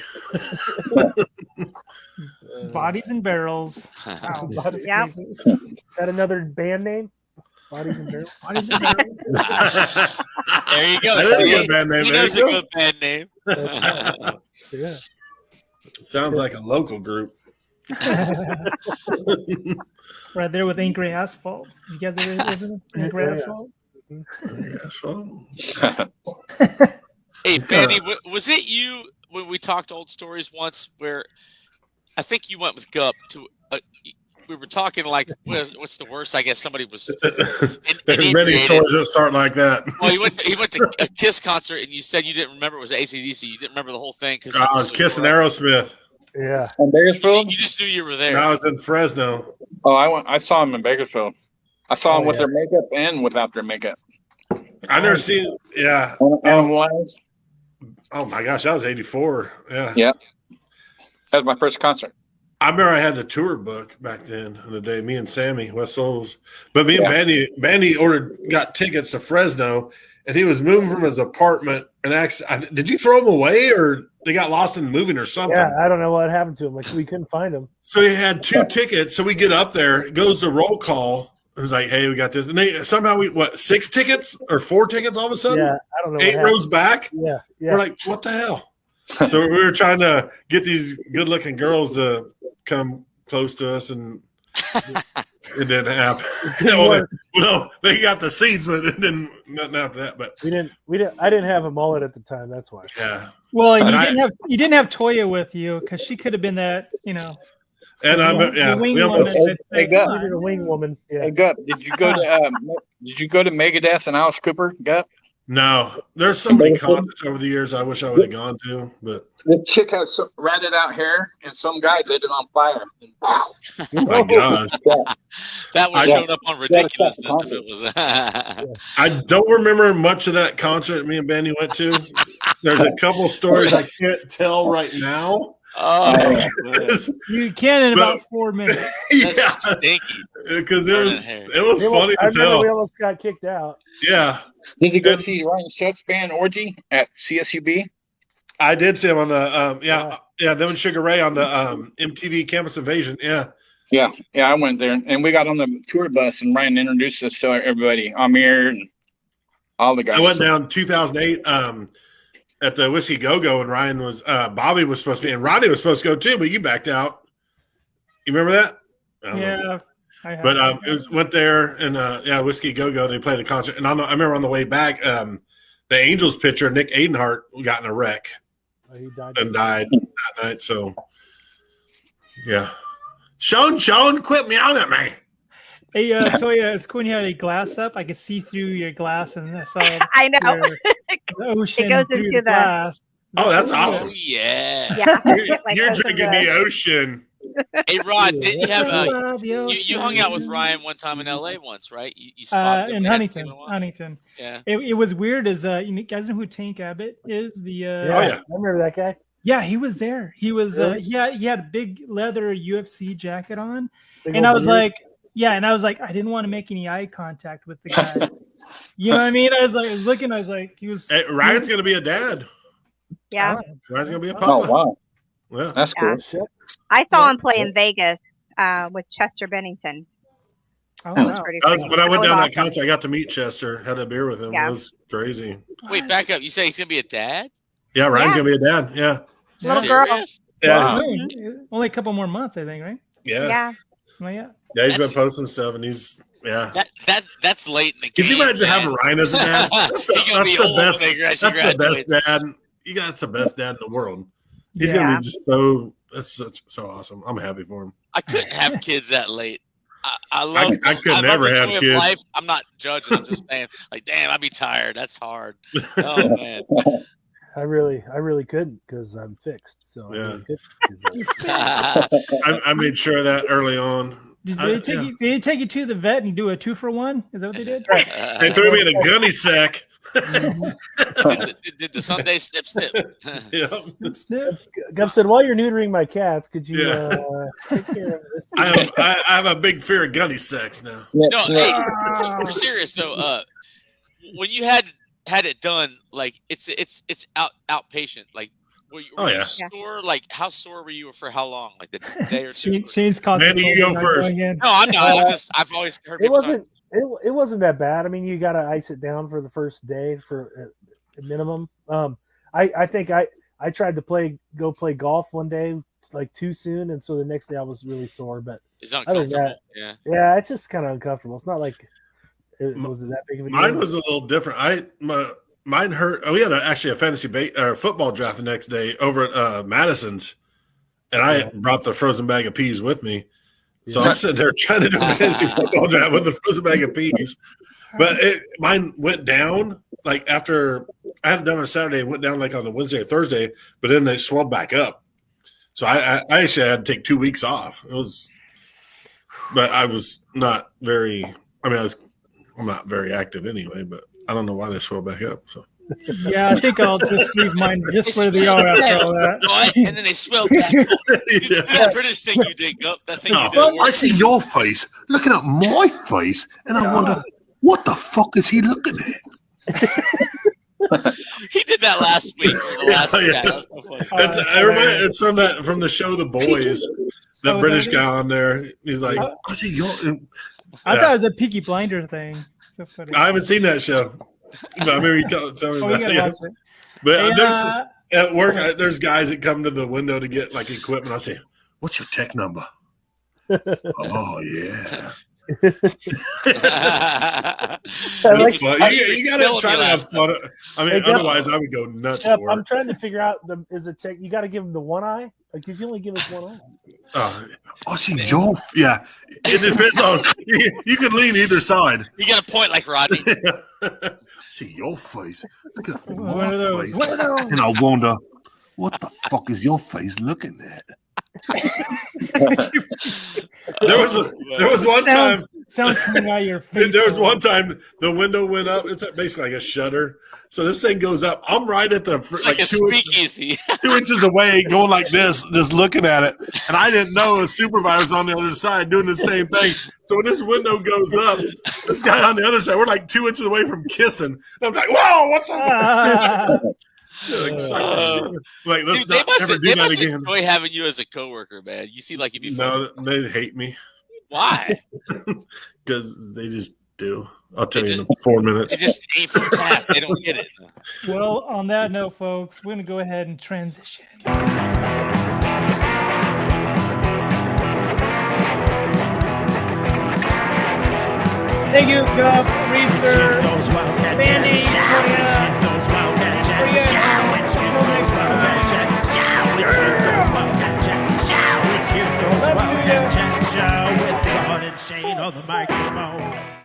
Bodies and barrels. Wow, that is Yep. crazy. Is that another band name? Bodies and barrels. Bodies and barrels. There you go. That is a See? good band name. He There knows a you go. good band name. Yeah. Sounds like a local group. Right there with Angry Asphalt. You guys ever listen to Angry Yeah. Asphalt? Yes, well, Hey, Bandy, was it you when we talked old stories once where I think you went with Gup to we were talking like what's the worst? I guess somebody was There's many stories that start like that. Well, he went to a Kiss concert and you said you didn't remember it was AC/DC. You didn't remember the whole thing because I was kissing Aerosmith. Yeah. In Bakersfield? You just knew you were And there. I was in Fresno. Oh, I saw him in Bakersfield. I saw him with yeah. their makeup and without their makeup. I never seen. Yeah. And was. Oh my gosh, that was '84. Yeah. Yeah. That was my first concert. I remember I had the tour book back then in the day. Me and Sammy West Souls, but me and Bandy got tickets to Fresno, and he was moving from his apartment. And actually, did you throw them away, or they got lost in moving, or something? Yeah, I don't know what happened to him. Like we couldn't find him. So he had 2 tickets. So we get up there, it goes to roll call. It was like, hey, we got this. And they somehow 6 tickets or 4 tickets all of a sudden? Yeah, I don't know. 8 rows back? Yeah. We're like, what the hell? So we were trying to get these good looking girls to come close to us, and it didn't happen. Well, they got the seats, but it didn't nothing after that. But we didn't. I didn't have a mullet at the time. That's why. yeah. Well, and And you didn't have Toya with you because she could have been that, And the wing we almost, woman that's Hey, like, Gus. "Come Needed a on." wing woman. Yeah. Hey, Gup, did you go to Megadeth and Alice Cooper, Gup? no. There's so many concerts over the years I wish I would have gone to, but This chick has ratted out hair, and some guy lit it on fire. oh my gosh. That was I- showing up on ridiculousness if it was. I don't remember much of that concert me and Bandy went to. There's a couple stories I can't tell right now. Oh, You can in about 4 minutes. that's stinky. Because it was funny I as remember hell. we almost got kicked out. Yeah. Did you go see Ryan Shutt's band Orgy at CSUB? I did see him on the them and Sugar Ray on the MTV Campus Invasion. Yeah. Yeah, I went there, and we got on the tour bus, and Ryan introduced us to everybody, Amir and all the guys. I went down 2008 at the Whiskey Go Go, and Ryan was Bobby was supposed to be, and Ronnie was supposed to go too, but you backed out. You remember that? Yeah. But went there and Whiskey Go Go. They played a concert, and I remember on the way back, the Angels pitcher Nick Aidenhart got in a wreck. He died that night. So, yeah. Sean, quit meowing at me. Hey, Toya, it's cool when you had a glass up. I could see through your glass, and I saw I know. the ocean It goes through into the glass. Oh, that's awesome. Oh, yeah. You're drinking the ocean. Hey, Rod, didn't you have you hung out with Ryan one time in LA once, right? You spotted him in Huntington. Yeah. It was weird. You guys know who Tank Abbott is? I remember that guy. Yeah, he was there. He was Really? he had a big leather UFC jacket on, and I was like, I didn't want to make any eye contact with the guy. You know what I mean? I was looking. I was like, he was. Hey, Ryan's gonna be a dad. Yeah. Ryan's gonna be a papa. Oh, wow. Yeah, that's cool. I saw him play in Vegas with Chester Bennington. Oh, wow. When I went down that awesome. concert, I got to meet Chester. Had a beer with him. Yeah. It was crazy. Wait, back up. You say he's gonna be a dad? Yeah, Ryan's gonna be a dad. Yeah. Little girl. Serious? Yeah. Only a couple more months, I think, right? Yeah. Yeah. Yeah, he's been posting stuff, and he's that's late in the Can game. you imagine having Ryan as a dad? That's the best. That's the best dad. That's the best dad in the world. He's gonna be just so. That's so awesome. I'm happy for him. I couldn't have kids that late. I could never have kids. Life. I'm not judging. I'm just saying, like, damn, I'd be tired. That's hard. Oh man. I really couldn't because I'm fixed. So yeah. I, really I made sure of that early on. Did they take you to the vet and do a 2-for-1? Is that what they did? They threw me in a gunny sack. did the Sunday snip? Yeah. Snip. Gub said, while you're neutering my cats, could you take care of this? I have a big fear of gunny sacks now. No, hey, for serious though. When you had it done, like it's outpatient. Like, were you sore? Like, how sore were you for how long? Like the day or two? Shane's caught. Manny, you go first. No, I'm not. I've always heard. It wasn't that bad. I mean, you got to ice it down for the first day for a minimum. I think I tried to go play golf one day, like too soon, and so the next day I was really sore. But it's uncomfortable. Yeah, it's just kind of uncomfortable. It's not like was it that big of a deal? Mine was a little different. Mine hurt. We had actually a fantasy football draft the next day over at Madison's, and I brought the frozen bag of peas with me. So I'm sitting there trying to do a fantasy football draft with the frozen bag of peas. But mine went down like after I had it done on Saturday. It went down like on the Wednesday or Thursday, but then they swelled back up. So I actually had to take 2 weeks off. But I was not very. I mean, I'm not very active anyway. But I don't know why they swelled back up. So. Yeah, I think I'll just leave mine just where they are after all that. And then they swelled back up. That British thing you dig up. That thing you did. I see your face looking at my face, and I wonder, what the fuck is he looking at? He did that last week. Or the last week. That was so funny. It's from the show The Boys. That British guy on there. He's like, I see your. I thought it was a Peaky Blinder thing. So funny. I haven't seen that show. But I remember you tell me about it. But there's at work, there's guys that come to the window to get like equipment. I say, "What's your tech number?" Oh yeah. You got to try to have fun. I mean, otherwise I would go nuts. I'm trying to figure out is it tech? You got to give him the one eye, like because you only give us one eye. I see your It depends on you can lean either side. You got a point like Rodney. See your face. Look at One of those. And I wonder, what the fuck is your face looking at? There was one time. Sounds coming out of your face. There was one time the window went up. It's basically like a shutter. So this thing goes up. I'm right at the like a 2 speakeasy. 2 inches away, going like this, just looking at it. And I didn't know a supervisor's on the other side doing the same thing. So when this window goes up, this guy on the other side, we're like 2 inches away from kissing. And I'm like, whoa, what the? Like, let's not ever do that again. Enjoy having you as a coworker, man. You seem like you'd be fun. No, they hate me. Why? Because they just do. I'll tell you in 4 minutes. They just ain't from Taft. They don't get it. Well, on that note, folks, we're going to go ahead and transition. Thank you, Gup, Reeser, Bandy, Toya,